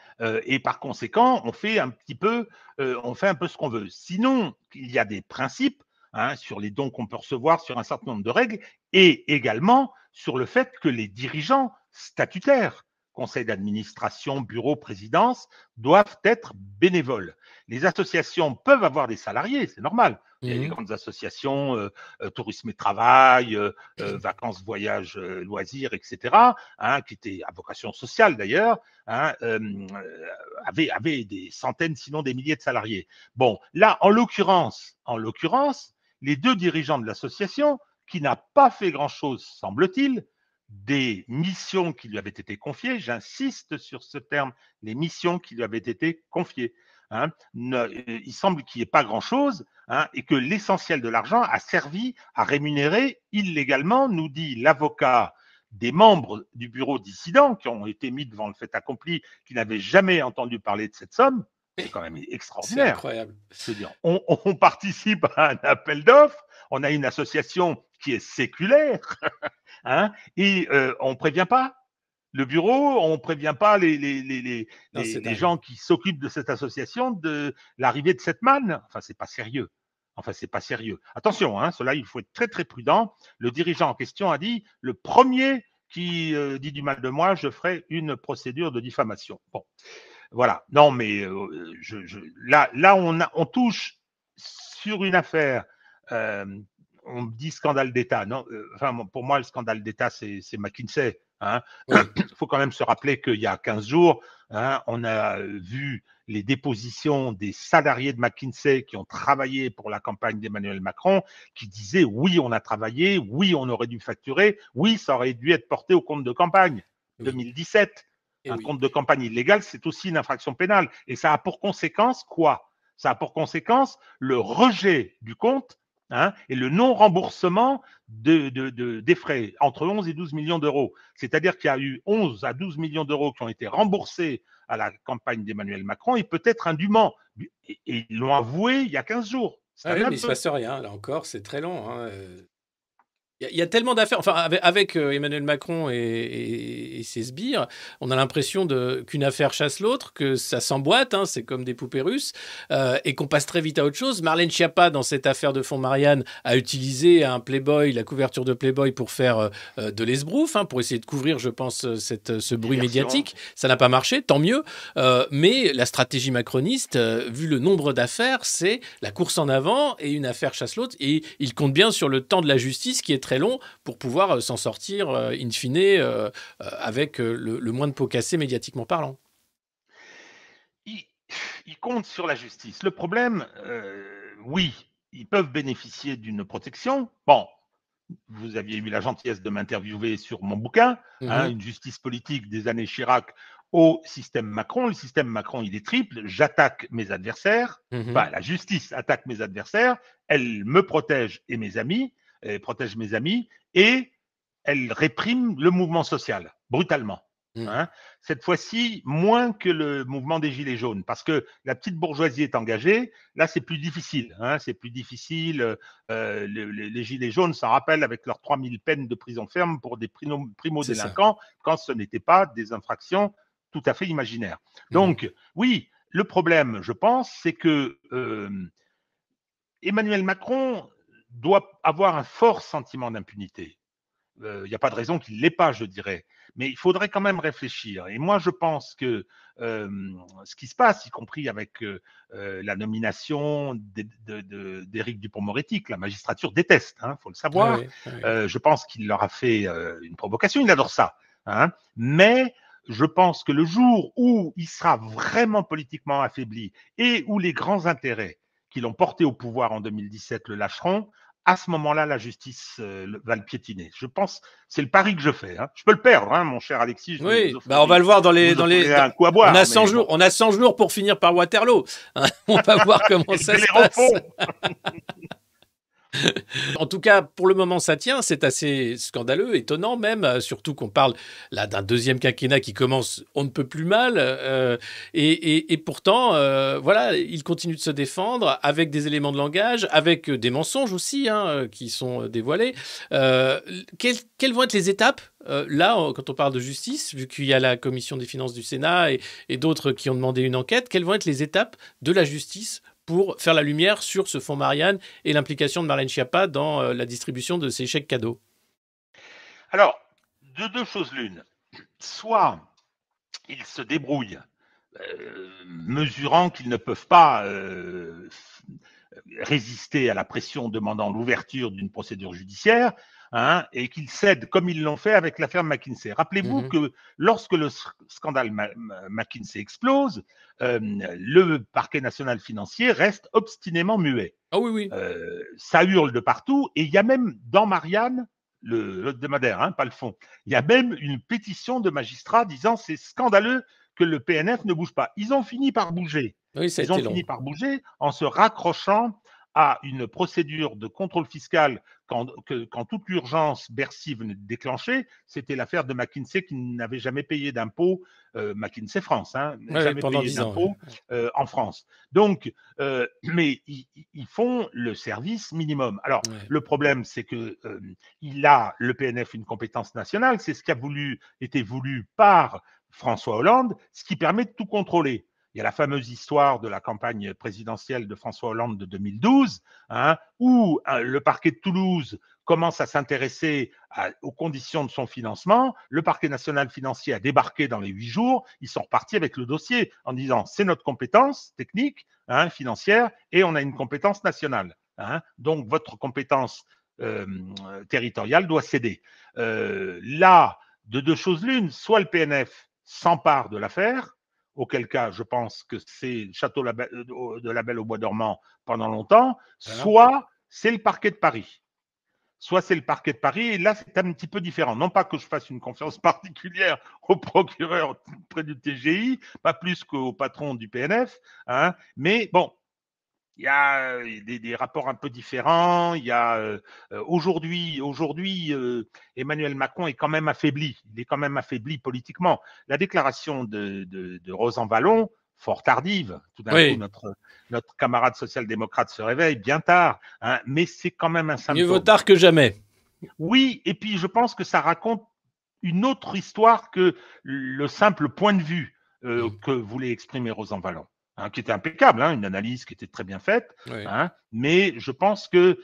et par conséquent, on fait un peu ce qu'on veut. Sinon, il y a des principes, hein, sur les dons qu'on peut recevoir, sur un certain nombre de règles, et également sur le fait que les dirigeants statutaires, conseil d'administration, bureau, présidence, doivent être bénévoles. Les associations peuvent avoir des salariés, c'est normal. Il y a les grandes associations, tourisme et travail, vacances, voyages, loisirs, etc., hein, qui étaient à vocation sociale d'ailleurs, hein, avaient des centaines, sinon des milliers de salariés. Bon, là, en l'occurrence, les deux dirigeants de l'association, qui n'a pas fait grand-chose, semble-t-il, des missions qui lui avaient été confiées, j'insiste sur ce terme, les missions qui lui avaient été confiées. Hein, il semble qu'il n'y ait pas grand-chose, hein, et que l'essentiel de l'argent a servi à rémunérer illégalement, nous dit l'avocat des membres du bureau dissident qui ont été mis devant le fait accompli, qui n'avaient jamais entendu parler de cette somme. C'est quand même C'est extraordinaire. incroyable. Je veux dire, on participe à un appel d'offres, on a une association qui est séculaire, hein, et on ne prévient pas le bureau, on ne prévient pas les gens qui s'occupent de cette association de l'arrivée de cette manne. Enfin, c'est pas sérieux. Attention, hein, cela, il faut être très, très prudent. Le dirigeant en question a dit, le premier qui dit du mal de moi, je ferai une procédure de diffamation. Bon, voilà. Non, mais là, on touche sur une affaire. On dit scandale d'État. Non, enfin, pour moi, le scandale d'État, c'est McKinsey. Hein. Oui. Il faut quand même se rappeler qu'il y a 15 jours, hein, on a vu les dépositions des salariés de McKinsey qui ont travaillé pour la campagne d'Emmanuel Macron, qui disaient oui, on a travaillé, oui, on aurait dû facturer, oui, ça aurait dû être porté au compte de campagne. Oui. 2017. Un compte de campagne illégal, c'est aussi une infraction pénale. Et ça a pour conséquence quoi? Ça a pour conséquence le rejet du compte, hein, et le non-remboursement des frais, entre 11 et 12 millions d'euros. C'est-à-dire qu'il y a eu 11 à 12 millions d'euros qui ont été remboursés à la campagne d'Emmanuel Macron, et peut-être indûment. Et ils l'ont avoué il y a 15 jours. Ah oui, mais il ne se passe rien. Là encore, c'est très long. Hein. Il y a tellement d'affaires. Enfin, avec Emmanuel Macron et ses sbires, on a l'impression qu'une affaire chasse l'autre, que ça s'emboîte, hein, c'est comme des poupées russes, et qu'on passe très vite à autre chose. Marlène Schiappa, dans cette affaire de fonds Marianne, a utilisé un Playboy, la couverture de Playboy, pour faire de l'esbrouf, hein, pour essayer de couvrir, je pense, ce bruit médiatique. Ça n'a pas marché, tant mieux. Mais la stratégie macroniste, vu le nombre d'affaires, c'est la course en avant et une affaire chasse l'autre. Et il compte bien sur le temps de la justice, qui est très long, pour pouvoir s'en sortir, in fine, avec le moins de pots cassés médiatiquement parlant. Ils comptent sur la justice. Le problème, oui, ils peuvent bénéficier d'une protection. Bon, vous aviez eu la gentillesse de m'interviewer sur mon bouquin, hein, Une justice politique des années Chirac. au système Macron. Le système Macron, il est triple. J'attaque mes adversaires. Enfin, la justice attaque mes adversaires. Elle me protège et mes amis, protège mes amis, et elle réprime le mouvement social brutalement. Hein. Cette fois-ci, moins que le mouvement des Gilets jaunes, parce que la petite bourgeoisie est engagée. Là, c'est plus difficile. Hein, c'est plus difficile. Les Gilets jaunes s'en rappellent avec leurs 3000 peines de prison ferme pour des primo-délinquants, quand ce n'était pas des infractions tout à fait imaginaires. Donc, oui, le problème, je pense, c'est que Emmanuel Macron doit avoir un fort sentiment d'impunité. Il n'y a pas de raison qu'il ne l'ait pas, je dirais. Mais il faudrait quand même réfléchir. Et moi, je pense que ce qui se passe, y compris avec la nomination d'Éric Dupond-Moretti, que la magistrature déteste, il faut le savoir. Je pense qu'il leur a fait une provocation. Il adore ça. Hein. Mais je pense que le jour où il sera vraiment politiquement affaibli et où les grands intérêts qui l'ont porté au pouvoir en 2017 le lâcheront, à ce moment-là, la justice va le piétiner. Je pense, c'est le pari que je fais. Hein. Je peux le perdre, hein, mon cher Alexis. Oui, on va le voir un coup à boire, on a 100 jours, on a 100 jours pour finir par Waterloo. On va voir comment ça se passe. En tout cas, pour le moment, ça tient. C'est assez scandaleux, étonnant même, surtout qu'on parle là d'un deuxième quinquennat qui commence on ne peut plus mal. Et pourtant, voilà, il continue de se défendre avec des éléments de langage, avec des mensonges aussi qui sont dévoilés. Quelles vont être les étapes là, quand on parle de justice, vu qu'il y a la commission des finances du Sénat et d'autres qui ont demandé une enquête, quelles vont être les étapes de la justice pour faire la lumière sur ce fonds Marianne et l'implication de Marlène Schiappa dans la distribution de ces chèques cadeaux? Alors, de deux choses l'une. Soit ils se débrouillent, mesurant qu'ils ne peuvent pas résister à la pression demandant l'ouverture d'une procédure judiciaire, hein, et qu'ils cèdent comme ils l'ont fait avec l'affaire McKinsey. Rappelez-vous que lorsque le scandale McKinsey explose, le parquet national financier reste obstinément muet. Ah oui, oui. Ça hurle de partout, et il y a même dans Marianne, le hebdomadaire, hein, pas le fond, il y a même une pétition de magistrats disant c'est scandaleux que le PNF ne bouge pas. Ils ont fini par bouger. Oui, ça a été long. Ils ont fini par bouger en se raccrochant à une procédure de contrôle fiscal quand toute l'urgence Bercy venait de déclencher. C'était l'affaire de McKinsey qui n'avait jamais payé d'impôts, McKinsey France, hein, jamais payé d'impôts en France. Donc, mais ils font le service minimum. Alors, le problème, c'est que il a, le PNF, une compétence nationale. C'est ce qui a été voulu par François Hollande, ce qui permet de tout contrôler. Il y a la fameuse histoire de la campagne présidentielle de François Hollande de 2012, hein, où le parquet de Toulouse commence à s'intéresser aux conditions de son financement. Le parquet national financier a débarqué dans les 8 jours. Ils sont repartis avec le dossier en disant c'est notre compétence technique, hein, financière, et on a une compétence nationale. Hein, donc votre compétence territoriale doit céder. Là, de deux choses l'une, soit le PNF s'empare de l'affaire, auquel cas je pense que c'est Château de la Belle au Bois dormant pendant longtemps, soit c'est le parquet de Paris. Soit c'est le parquet de Paris, et là c'est un petit peu différent. Non pas que je fasse une confiance particulière au procureur près du TGI, pas plus qu'au patron du PNF, hein, mais bon, il y a des rapports un peu différents. Il y a aujourd'hui, Emmanuel Macron est quand même affaibli. Il est quand même affaibli politiquement. La déclaration de Rosan Vallon, fort tardive, tout d'un coup, notre camarade social-démocrate se réveille bien tard, hein, mais c'est quand même un symptôme. Mieux vaut tard que jamais. Oui, et puis je pense que ça raconte une autre histoire que le simple point de vue que voulait exprimer Rosan Vallon. Hein, qui était impeccable, hein, une analyse qui était très bien faite, hein, mais je pense que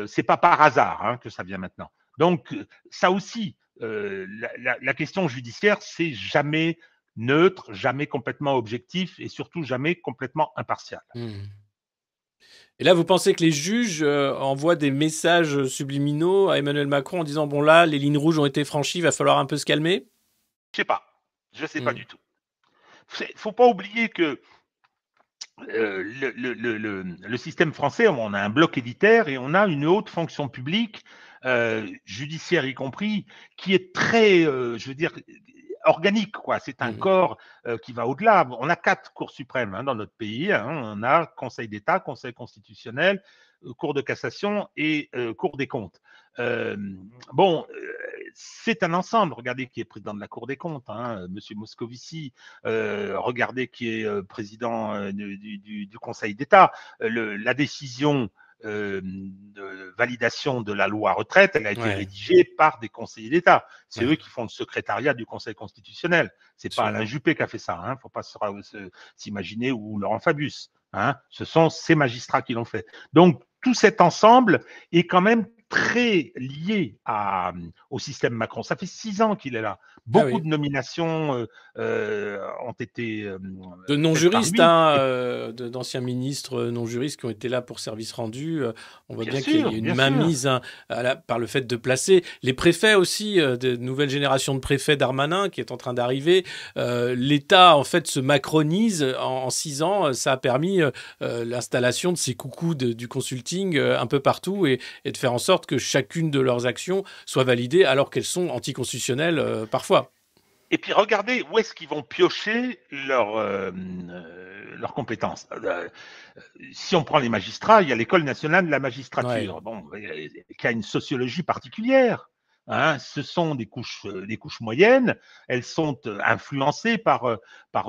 c'est pas par hasard hein, que ça vient maintenant. Donc ça aussi, la question judiciaire, c'est jamais neutre, jamais complètement objectif et surtout jamais complètement impartial. Et là, vous pensez que les juges envoient des messages subliminaux à Emmanuel Macron en disant bon là, les lignes rouges ont été franchies, il va falloir un peu se calmer? Je sais pas du tout. Faut pas oublier que le système français, on a un bloc élitaire et on a une haute fonction publique, judiciaire y compris, qui est très, je veux dire, organique, quoi. C'est un Mmh. corps qui va au-delà. On a 4 cours suprêmes dans notre pays. On a Conseil d'État, Conseil constitutionnel, Cour de cassation et Cour des comptes. Euh, bon, c'est un ensemble. Regardez qui est président de la Cour des comptes, Monsieur Moscovici. Regardez qui est président du Conseil d'État. La décision de validation de la loi retraite, elle a été Ouais, rédigée par des conseillers d'État. C'est eux ouais, qui font le secrétariat du Conseil constitutionnel. C'est pas Alain absolument. Juppé qui a fait ça. Il ne faut pas s'imaginer, ou Laurent Fabius. Ce sont ces magistrats qui l'ont fait. Donc, tout cet ensemble est quand même très lié au système Macron. Ça fait 6 ans qu'il est là. Ah Beaucoup oui. de nominations ont été De faites par non-juristes, lui. Et d'anciens ministres non-juristes qui ont été là pour service rendu. On voit bien bien qu'il y sûr, a une bien sûr. mainmise par le fait de placer les préfets aussi, de nouvelle génération de préfets Darmanin qui est en train d'arriver. L'État, en fait, se macronise en 6 ans. Ça a permis l'installation de ces coucous du consulting un peu partout et de faire en sorte que chacune de leurs actions soit validée alors qu'elles sont anticonstitutionnelles parfois. Et puis regardez où est-ce qu'ils vont piocher leurs compétences. Si on prend les magistrats, il y a l'École nationale de la Ouais. magistrature, qui a une sociologie particulière. Ce sont des couches moyennes, elles sont influencées par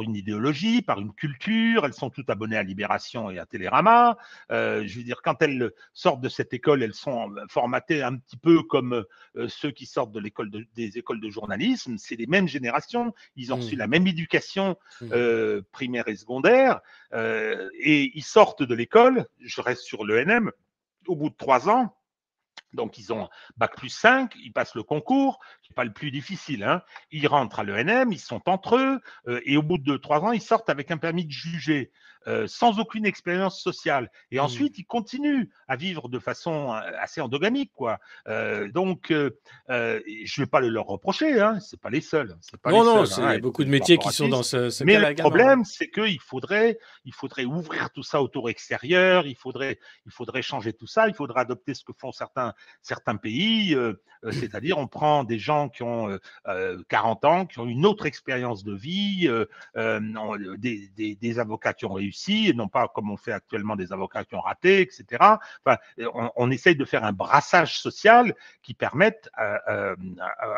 une idéologie, par une culture, elles sont toutes abonnées à Libération et à Télérama. Je veux dire, quand elles sortent de cette école, elles sont formatées un petit peu comme ceux qui sortent des écoles de journalisme. C'est les mêmes générations, ils ont reçu Mmh. la même éducation Mmh. primaire et secondaire, et ils sortent de l'école, je reste sur l'ENM, au bout de 3 ans. Donc, ils ont bac+5, ils passent le concours, qui n'est pas le plus difficile. Ils rentrent à l'ENM, ils sont entre eux, et au bout de 3 ans, ils sortent avec un permis de juger, sans aucune expérience sociale. Et Mmh. ensuite, ils continuent à vivre de façon assez endogamique, quoi. Je ne vais pas le leur reprocher, c'est pas les seuls, c'est pas les Non, non, seuls il à y a être beaucoup de du métiers qui sont dans corporatisme. ce Mais le cas-là également. Ouais. problème, c'est qu'il faudrait ouvrir tout ça au tour extérieur, il faudrait changer tout ça, il faudrait adopter ce que font certains pays, c'est-à-dire on prend des gens qui ont 40 ans, qui ont une autre expérience de vie, des avocats qui ont réussi, et non pas comme on fait actuellement des avocats qui ont raté, etc. Enfin, on essaye de faire un brassage social qui permette à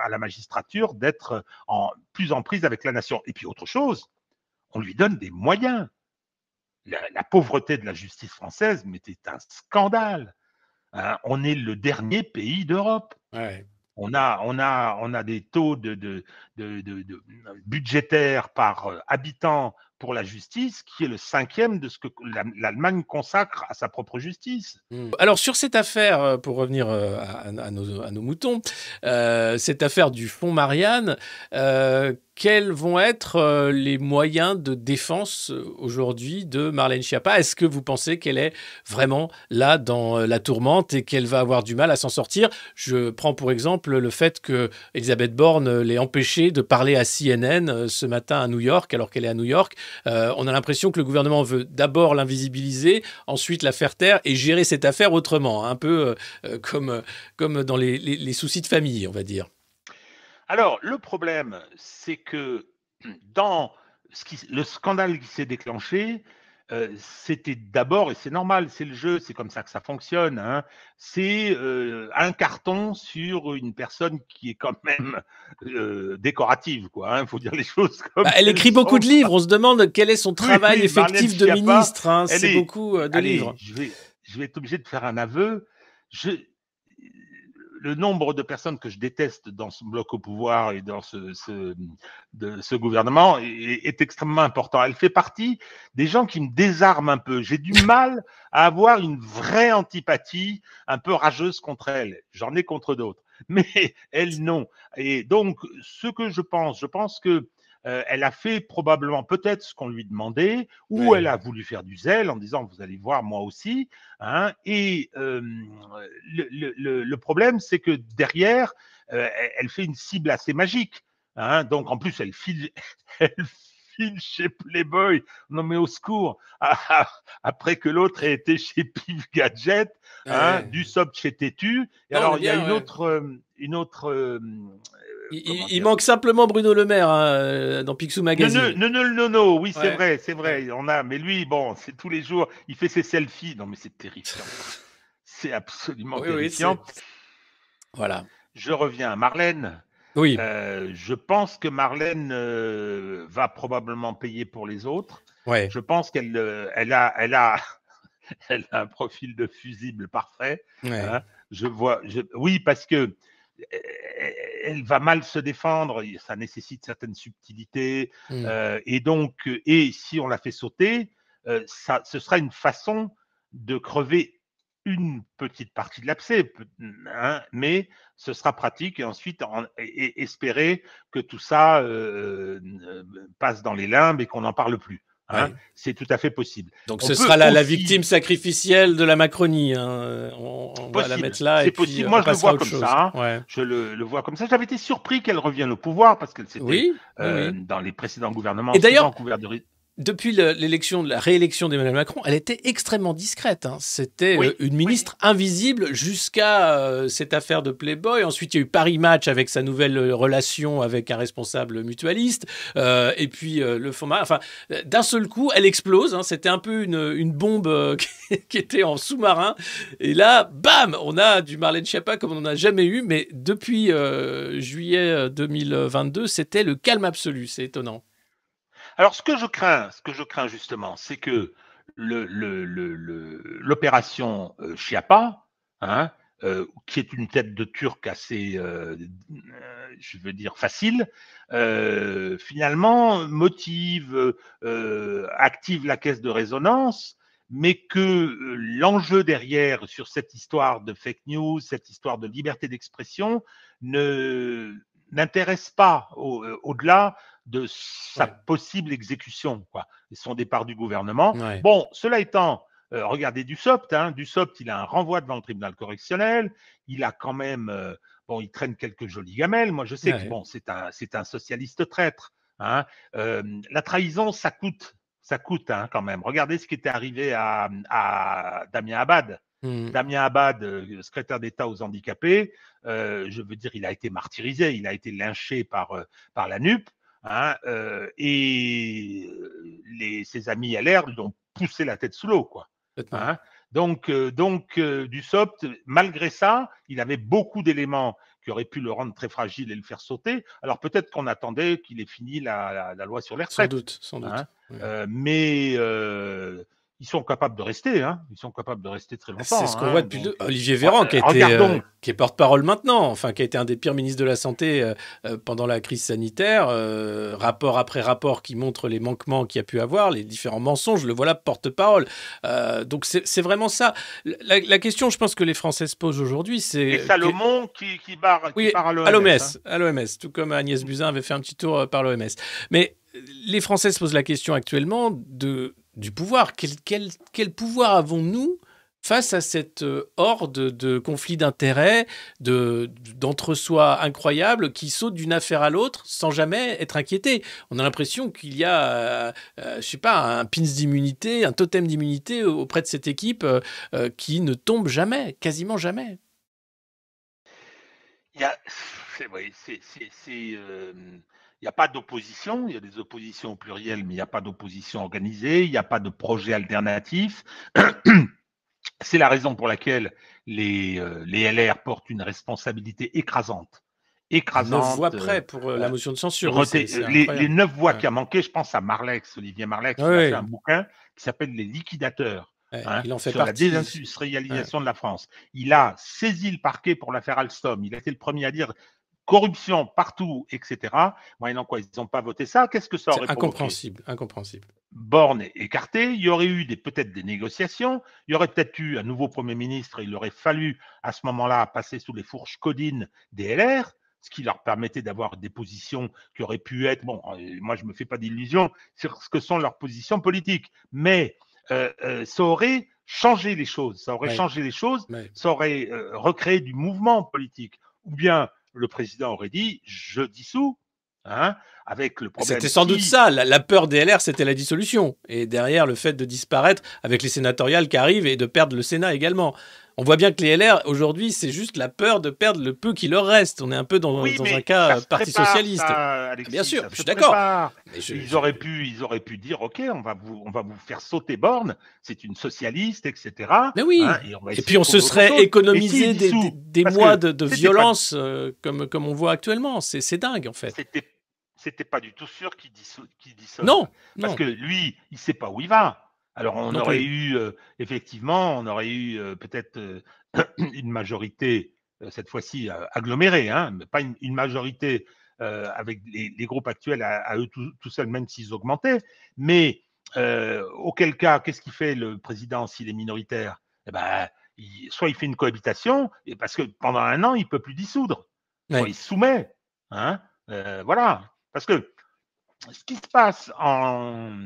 la magistrature d'être plus en prise avec la nation. Et puis autre chose, on lui donne des moyens. La pauvreté de la justice française, mais c'est un scandale. On est le dernier pays d'Europe. Ouais. On a des taux de budgétaires par habitant pour la justice qui est le 5e de ce que l'Allemagne consacre à sa propre justice. Mmh. Alors sur cette affaire, pour revenir, à nos moutons, cette affaire du fonds Marianne, quels vont être, les moyens de défense, aujourd'hui de Marlène Schiappa? Est-ce que vous pensez qu'elle est vraiment là dans, la tourmente et qu'elle va avoir du mal à s'en sortir? Je prends pour exemple le fait qu'Elisabeth Borne, l'ait empêchée de parler à CNN, ce matin à New York, alors qu'elle est à New York. On a l'impression que le gouvernement veut d'abord l'invisibiliser, ensuite la faire taire et gérer cette affaire autrement, un peu comme dans les soucis de famille, on va dire. Alors, le problème, c'est que dans le scandale qui s'est déclenché, c'était d'abord, et c'est normal, c'est le jeu, c'est comme ça que ça fonctionne, c'est un carton sur une personne qui est quand même décorative, quoi. Il faut dire les choses comme Bah, elle elles écrit beaucoup sont. de livres, on se demande quel est son Oui, travail oui, Marlène effectif de Schiappa, ministre, hein. elle C'est est. beaucoup de Allez, livres. je vais être obligé de faire un aveu. Je, le nombre de personnes que je déteste dans ce bloc au pouvoir et dans ce gouvernement est extrêmement important. Elle fait partie des gens qui me désarment un peu. J'ai du mal à avoir une vraie antipathie un peu rageuse contre elle. J'en ai contre d'autres. Mais elle, non. Et donc, ce que je pense que elle a fait probablement peut-être ce qu'on lui demandait, ou elle Ouais. a voulu faire du zèle en disant vous allez voir moi aussi. Et le problème, c'est que derrière, elle fait une cible assez magique. Donc en plus, elle file, elle file chez Playboy. Non mais au secours, après que l'autre ait été chez Pif Gadget, Ouais. du Sob chez Tétu. Et Non, on est alors il y a bien, une ouais. autre Il manque simplement Bruno Le Maire dans Picsou Magazine. Non, oui, Ouais. c'est vrai, on a, mais lui, bon, c'est tous les jours, il fait ses selfies, non mais c'est terrifiant, c'est absolument terrifiant. Voilà. Je reviens à Marlène. Oui. Je pense que Marlène va probablement payer pour les autres. Ouais. Je pense elle a un profil de fusible parfait. Ouais. Hein. Oui, parce que elle va mal se défendre, ça nécessite certaines subtilités, et donc, et si on la fait sauter, ce sera une façon de crever une petite partie de l'abcès, hein, mais ce sera pratique et ensuite espérer que tout ça passe dans les limbes et qu'on n'en parle plus. Hein, c'est tout à fait possible. Donc ce sera la victime sacrificielle de la Macronie. Hein. On va la mettre là. C'est possible. Moi, je le vois comme ça. Ouais. Je le vois comme ça. J'avais été surpris qu'elle revienne au pouvoir parce qu'elle s'était dans les précédents gouvernements. Et d'ailleurs, couvert de depuis la réélection d'Emmanuel Macron, elle était extrêmement discrète. Hein. C'était une ministre invisible jusqu'à cette affaire de Playboy. Ensuite, il y a eu Paris Match avec sa nouvelle relation avec un responsable mutualiste. Et puis le format. Enfin, d'un seul coup, elle explose. Hein. C'était un peu une bombe qui était en sous-marin. Et là, bam, on a du Marlène Schiappa comme on n'en a jamais eu. Mais depuis juillet 2022, c'était le calme absolu. C'est étonnant. Alors, ce que je crains justement, c'est que l'opération Schiappa, hein, qui est une tête de Turc assez, je veux dire, facile, finalement motive, active la caisse de résonance, mais que l'enjeu derrière sur cette histoire de fake news, cette histoire de liberté d'expression, n'intéresse pas au-delà de sa possible exécution, quoi, et son départ du gouvernement. Ouais. Bon, cela étant, regardez Dussopt, hein, Dussopt, il a un renvoi devant le tribunal correctionnel, il a quand même, bon, il traîne quelques jolies gamelles. Moi, je sais que bon, c'est un socialiste traître. Hein. La trahison, ça coûte hein, quand même. Regardez ce qui était arrivé à Damien Abad. Damien Abad, secrétaire d'État aux handicapés, je veux dire, il a été martyrisé, il a été lynché par la NUP. Hein, et ses amis LR lui ont poussé la tête sous l'eau, quoi. Hein. Donc Dussopt, malgré ça, il avait beaucoup d'éléments qui auraient pu le rendre très fragile et le faire sauter. Alors peut-être qu'on attendait qu'il ait fini la loi sur les retraites. Sans doute. Hein. Mais ils sont capables de rester, hein. Ils sont capables de rester très longtemps. C'est ce qu'on voit depuis Olivier Véran, qui est porte-parole maintenant, enfin, qui a été un des pires ministres de la Santé pendant la crise sanitaire, rapport après rapport qui montre les manquements qu'il y a pu avoir, les différents mensonges, le voilà porte-parole. Donc c'est vraiment ça. La question, je pense que les Français se posent aujourd'hui, c'est... Et Salomon qui part à l'OMS. À l'OMS, tout comme Agnès Buzyn avait fait un petit tour par l'OMS. Mais les Français se posent la question actuellement du pouvoir. Quel pouvoir avons-nous face à cette horde de conflits d'intérêts, d'entre-soi incroyables qui sautent d'une affaire à l'autre sans jamais être inquiétés? On a l'impression qu'il y a, je sais pas, un pins d'immunité, un totem d'immunité auprès de cette équipe qui ne tombe jamais, quasiment jamais. Il n'y a pas d'opposition, il y a des oppositions au pluriel, mais il n'y a pas d'opposition organisée, il n'y a pas de projet alternatif. C'est la raison pour laquelle les LR portent une responsabilité écrasante. 9 voix près pour la motion de censure. Les 9 voix qui a manqué, je pense à Olivier Marleix, qui a fait un bouquin qui s'appelle Les liquidateurs. Hein, il en fait sur la désindustrialisation de la France. Il a saisi le parquet pour l'affaire Alstom. Il a été le premier à dire corruption partout, etc. Moyennant quoi, ils n'ont pas voté ça. Qu'est-ce que ça aurait provoqué ? Incompréhensible. Borne écarté, il y aurait eu peut-être des négociations, il y aurait peut-être eu un nouveau Premier ministre, il aurait fallu à ce moment-là passer sous les fourches codines des LR, ce qui leur permettait d'avoir des positions qui auraient pu être, bon, moi je ne me fais pas d'illusions sur ce que sont leurs positions politiques, mais ça aurait changé les choses, ça aurait recréé du mouvement politique, ou bien le président aurait dit « je dissous », hein, avec le problème. C'était sans doute ça, la peur des LR, c'était la dissolution. Et derrière, le fait de disparaître avec les sénatoriales qui arrivent et de perdre le Sénat également. On voit bien que les LR, aujourd'hui, c'est juste la peur de perdre le peu qui leur reste. On est un peu dans un cas parti socialiste. Ça, Alexis, bien sûr, je suis d'accord. Ils auraient pu dire, OK, on va vous faire sauter Borne, c'est une socialiste, etc. Mais oui, hein, et puis on se serait économisé des mois de violence comme on voit actuellement. C'est dingue, en fait. C'était pas du tout sûr qu'il dissolve. Non, parce que lui, il ne sait pas où il va. Alors, on Non aurait plus. eu, effectivement, peut-être une majorité, cette fois-ci agglomérée, hein, mais pas une majorité avec les groupes actuels à eux tout seuls, même s'ils augmentaient. Mais auquel cas, qu'est-ce qu'il fait le président s'il est minoritaire? Eh ben, soit il fait une cohabitation, et parce que pendant un an, il ne peut plus dissoudre. Soit il se soumet. Hein, voilà. Parce que ce qui se passe en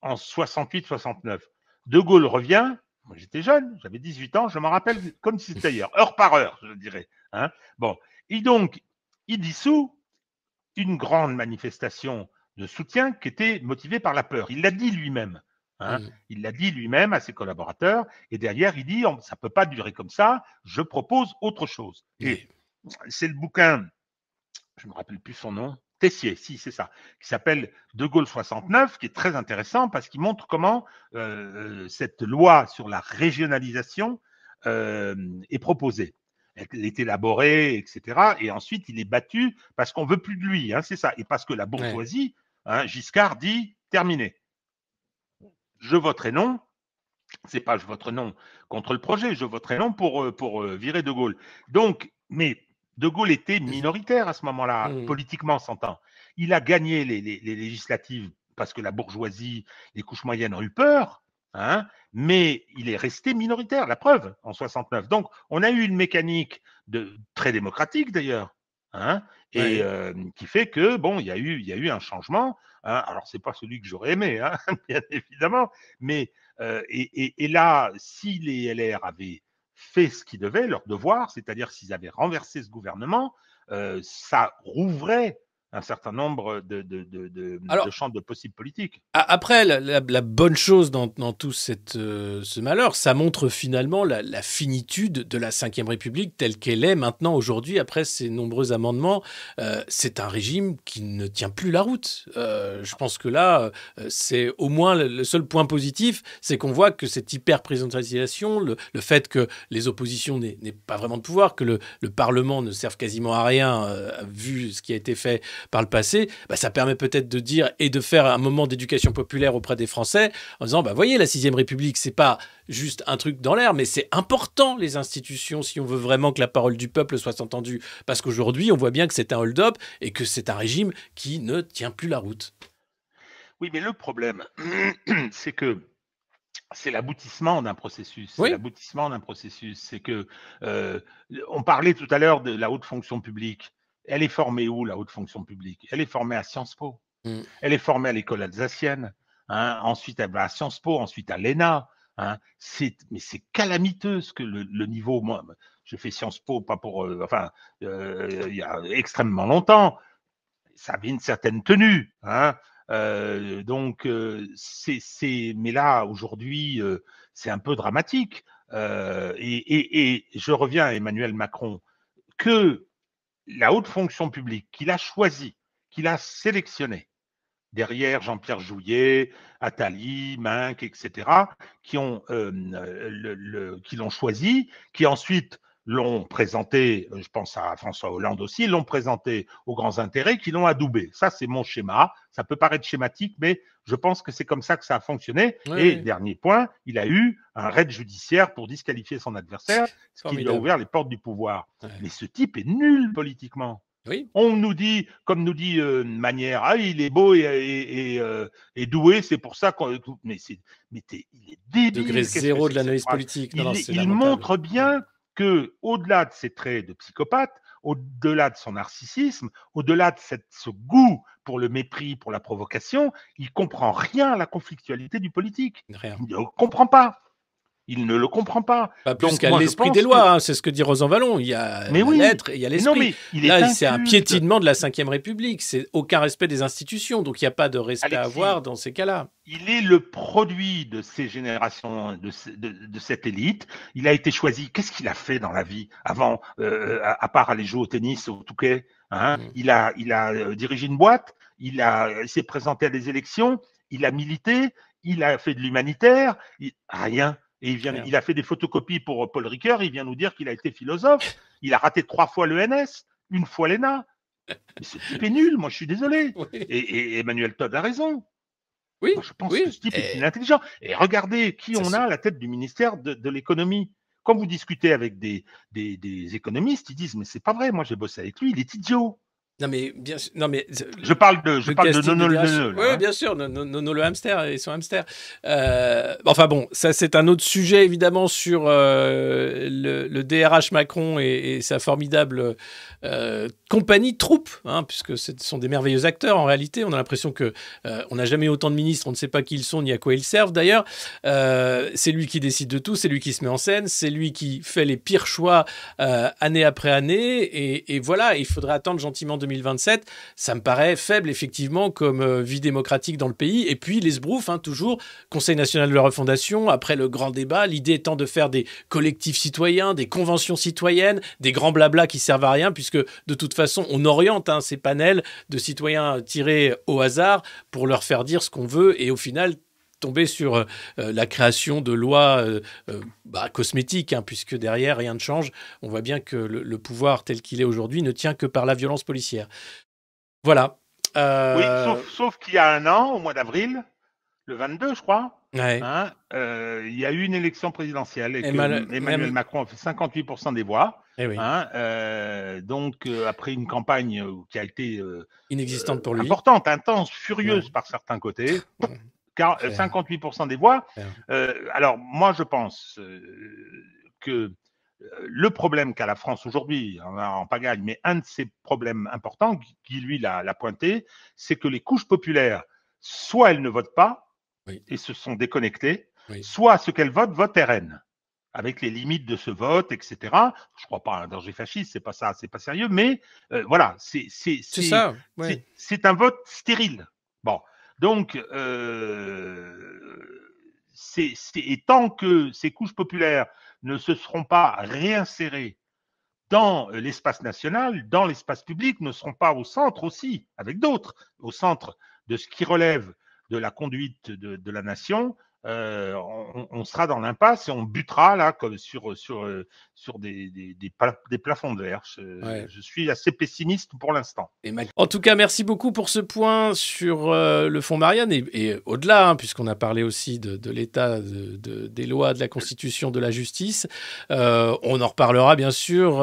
68-69, De Gaulle revient. Moi, j'étais jeune, j'avais 18 ans, je m'en rappelle comme si c'était hier, heure par heure, je dirais. Hein. Bon, et donc, il dissout une grande manifestation de soutien qui était motivée par la peur. Il l'a dit lui-même. Hein. Il l'a dit lui-même à ses collaborateurs, et derrière, il dit ça ne peut pas durer comme ça, je propose autre chose. Et c'est le bouquin, je ne me rappelle plus son nom, Tessier, si c'est ça, qui s'appelle De Gaulle 69, qui est très intéressant parce qu'il montre comment cette loi sur la régionalisation est proposée. Elle est élaborée, etc. Et ensuite, il est battu parce qu'on ne veut plus de lui, hein, c'est ça. Et parce que la bourgeoisie, hein, Giscard dit terminé. Je voterai non. C'est pas je voterai non contre le projet, je voterai non pour virer De Gaulle. Donc, mais De Gaulle était minoritaire à ce moment-là, politiquement s'entend. Il a gagné les législatives parce que la bourgeoisie, les couches moyennes ont eu peur, hein, mais il est resté minoritaire, la preuve, en 69. Donc, on a eu une mécanique très démocratique d'ailleurs, hein, et qui fait que, bon, il y a eu un changement. Hein, alors, c'est pas celui que j'aurais aimé, hein, bien évidemment, mais et là, si les LR avaient fait ce qu'ils devaient, leur devoir, c'est-à-dire s'ils avaient renversé ce gouvernement, ça rouvrait un certain nombre de champs de possibles politiques. Après, la bonne chose dans tout ce malheur, ça montre finalement la finitude de la Ve République telle qu'elle est maintenant, aujourd'hui, après ces nombreux amendements. C'est un régime qui ne tient plus la route. Je pense que là, c'est au moins le seul point positif, c'est qu'on voit que cette hyper-présidentialisation, le fait que les oppositions n'aient pas vraiment de pouvoir, que le Parlement ne serve quasiment à rien, vu ce qui a été fait par le passé, ça permet peut-être de dire et de faire un moment d'éducation populaire auprès des Français en disant, voyez, la 6e République, c'est pas juste un truc dans l'air, mais c'est important, les institutions, si on veut vraiment que la parole du peuple soit entendue. Parce qu'aujourd'hui, on voit bien que c'est un hold-up et que c'est un régime qui ne tient plus la route. Oui, mais le problème, c'est que c'est l'aboutissement d'un processus. Oui. C'est l'aboutissement d'un processus. C'est que on parlait tout à l'heure de la haute fonction publique. Elle est formée où, la haute fonction publique? Elle est formée à Sciences Po. Elle est formée à l'école alsacienne. Hein. Ensuite, elle va à Sciences Po, ensuite à l'ENA. Hein. Mais c'est calamiteux ce que le niveau. Moi, je fais Sciences Po, pas pour. Il y a extrêmement longtemps. Ça avait une certaine tenue. Hein. Donc, mais là, aujourd'hui, c'est un peu dramatique. Et je reviens à Emmanuel Macron, que la haute fonction publique qu'il a choisie, qu'il a sélectionnée, derrière Jean-Pierre Jouyet, Attali, Minc, etc., qui l'ont choisi, qui ensuite l'ont présenté, je pense à François Hollande aussi, l'ont présenté aux grands intérêts, qui l'ont adoubé. Ça, c'est mon schéma. Ça peut paraître schématique, mais je pense que c'est comme ça que ça a fonctionné. Oui, et dernier point, il a eu un raid judiciaire pour disqualifier son adversaire, ce qui lui a ouvert les portes du pouvoir. Mais ce type est nul politiquement. Oui. On nous dit, comme nous dit Manière, il est beau et doué, c'est pour ça qu'on. Mais il est débile. Degré zéro de l'analyse politique. Il montre bien que, au-delà de ses traits de psychopathe, au-delà de son narcissisme, au-delà de ce goût pour le mépris, pour la provocation, il comprend rien à la conflictualité du politique. Rien. Il ne comprend pas. Il ne le comprend pas. Pas plus Donc, qu'à moi, je l'esprit pense des lois, que... hein, c'est ce que dit Rosan Vallon. Il y a Mais la oui, lettre et il y a mais non, l'esprit. mais il est Là, c'est un inculte. piétinement de la Ve République. C'est aucun respect des institutions. Donc, il n'y a pas de respect à avoir Alexis, dans ces cas-là. il est le produit de ces générations, de cette élite. Il a été choisi. Qu'est-ce qu'il a fait dans la vie avant, à part aller jouer au tennis, au Touquet, hein? Mm. Il a dirigé une boîte, il s'est présenté à des élections, il a milité, il a fait de l'humanitaire, rien. Et Rien. il a fait des photocopies pour Paul Ricoeur, il vient nous dire qu'il a été philosophe. Il a raté 3 fois l'ENS, une fois l'ENA. Mais ce type est nul, moi je suis désolé. Oui, Et Emmanuel Todd a raison. oui, Moi, je pense que oui. ce type est intelligent. Et regardez qui Ça on se- a à la tête du ministère de l'économie. Quand vous discutez avec des économistes, ils disent mais c'est pas vrai, moi j'ai bossé avec lui, il est idiot. Non, mais bien sûr. Non, mais Je le parle de casting de Nono le DRH. Neuneu, là. Oui, Hein. bien sûr. Nono le hamster et son hamster. Enfin bon, ça c'est un autre sujet évidemment sur le DRH Macron et sa formidable compagnie, troupe, hein, puisque ce sont des merveilleux acteurs en réalité. On a l'impression que on n'a jamais eu autant de ministres, on ne sait pas qui ils sont ni à quoi ils servent d'ailleurs. C'est lui qui décide de tout, c'est lui qui se met en scène, c'est lui qui fait les pires choix année après année. Et voilà, il faudrait attendre gentiment 2027. Ça me paraît faible, effectivement, comme vie démocratique dans le pays. Et puis, les sbroufs, hein, toujours, Conseil national de la refondation, après le grand débat, l'idée étant de faire des collectifs citoyens, des conventions citoyennes, des grands blablas qui servent à rien, puisque de toute façon, on oriente ces panels de citoyens tirés au hasard pour leur faire dire ce qu'on veut. Et au final, tomber sur la création de lois cosmétiques, hein, puisque derrière, rien ne change. On voit bien que le pouvoir tel qu'il est aujourd'hui ne tient que par la violence policière. Voilà. Oui, sauf qu'il y a un an, au mois d'avril, le 22, je crois, Ouais. hein, il y a eu une élection présidentielle et que Emmanuel Même... Macron a fait 58% des voix. Eh oui. Hein, donc, après une campagne qui a été Inexistante pour lui. importante, intense, furieuse par certains côtés, car 58% des voix. Alors, moi, je pense que le problème qu'a la France aujourd'hui, en pagaille, mais un de ses problèmes importants, qui lui l'a pointé, c'est que les couches populaires, soit elles ne votent pas et se sont déconnectées, soit ce qu'elles votent RN, avec les limites de ce vote, etc. Je crois pas à un danger fasciste, c'est pas ça, c'est pas sérieux, mais voilà, c'est un vote stérile. Bon, donc et tant que ces couches populaires ne se seront pas réinsérées dans l'espace national, dans l'espace public, ne seront pas au centre aussi, avec d'autres, au centre de ce qui relève de la conduite de la nation, on sera dans l'impasse et on butera là comme sur des plafonds de verre. Je suis assez pessimiste pour l'instant. En tout cas, merci beaucoup pour ce point sur le fonds Marianne et au-delà, hein, puisqu'on a parlé aussi de l'état des lois, de la Constitution, de la justice. On en reparlera bien sûr.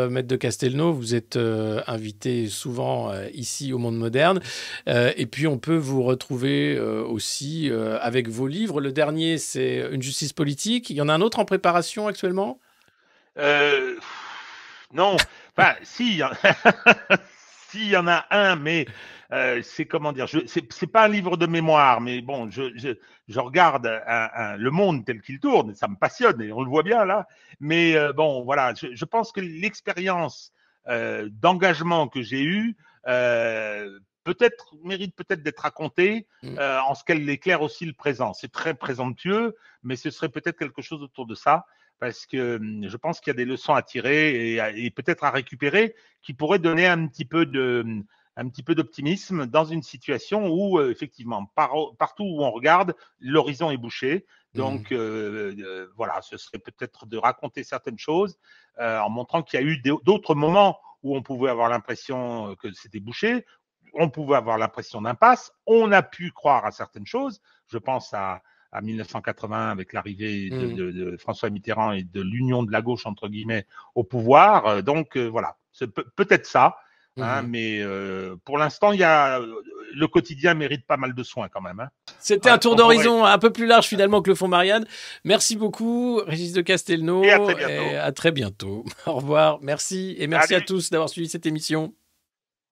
Maître de Castelnau, vous êtes invité souvent ici au Monde Moderne. Et puis, on peut vous retrouver aussi avec vos livres. Le dernier, c'est Une justice politique. Il y en a un autre en préparation actuellement ? Non, enfin, si, s'il y en a un, mais c'est comment dire, c'est pas un livre de mémoire, mais bon, je regarde le monde tel qu'il tourne, ça me passionne et on le voit bien là. Mais bon, voilà, je pense que l'expérience d'engagement que j'ai eue mérite peut-être d'être racontée en ce qu'elle éclaire aussi le présent. C'est très présomptueux, mais ce serait peut-être quelque chose autour de ça, parce que je pense qu'il y a des leçons à tirer et peut-être à récupérer qui pourraient donner un petit peu d'optimisme dans une situation où effectivement partout où on regarde, l'horizon est bouché. Donc voilà, ce serait peut-être de raconter certaines choses en montrant qu'il y a eu d'autres moments où on pouvait avoir l'impression que c'était bouché, on pouvait avoir l'impression d'impasse, on a pu croire à certaines choses. Je pense à 1980 avec l'arrivée de François Mitterrand et de l'union de la gauche entre guillemets au pouvoir. Donc voilà, c'est peut-être ça. Hein, mais pour l'instant, le quotidien mérite pas mal de soins quand même. Hein. C'était un tour d'horizon un peu plus large finalement que le fonds Marianne. Merci beaucoup, Régis de Castelnau. Et à très bientôt. Au revoir. Merci. Et merci à tous d'avoir suivi cette émission.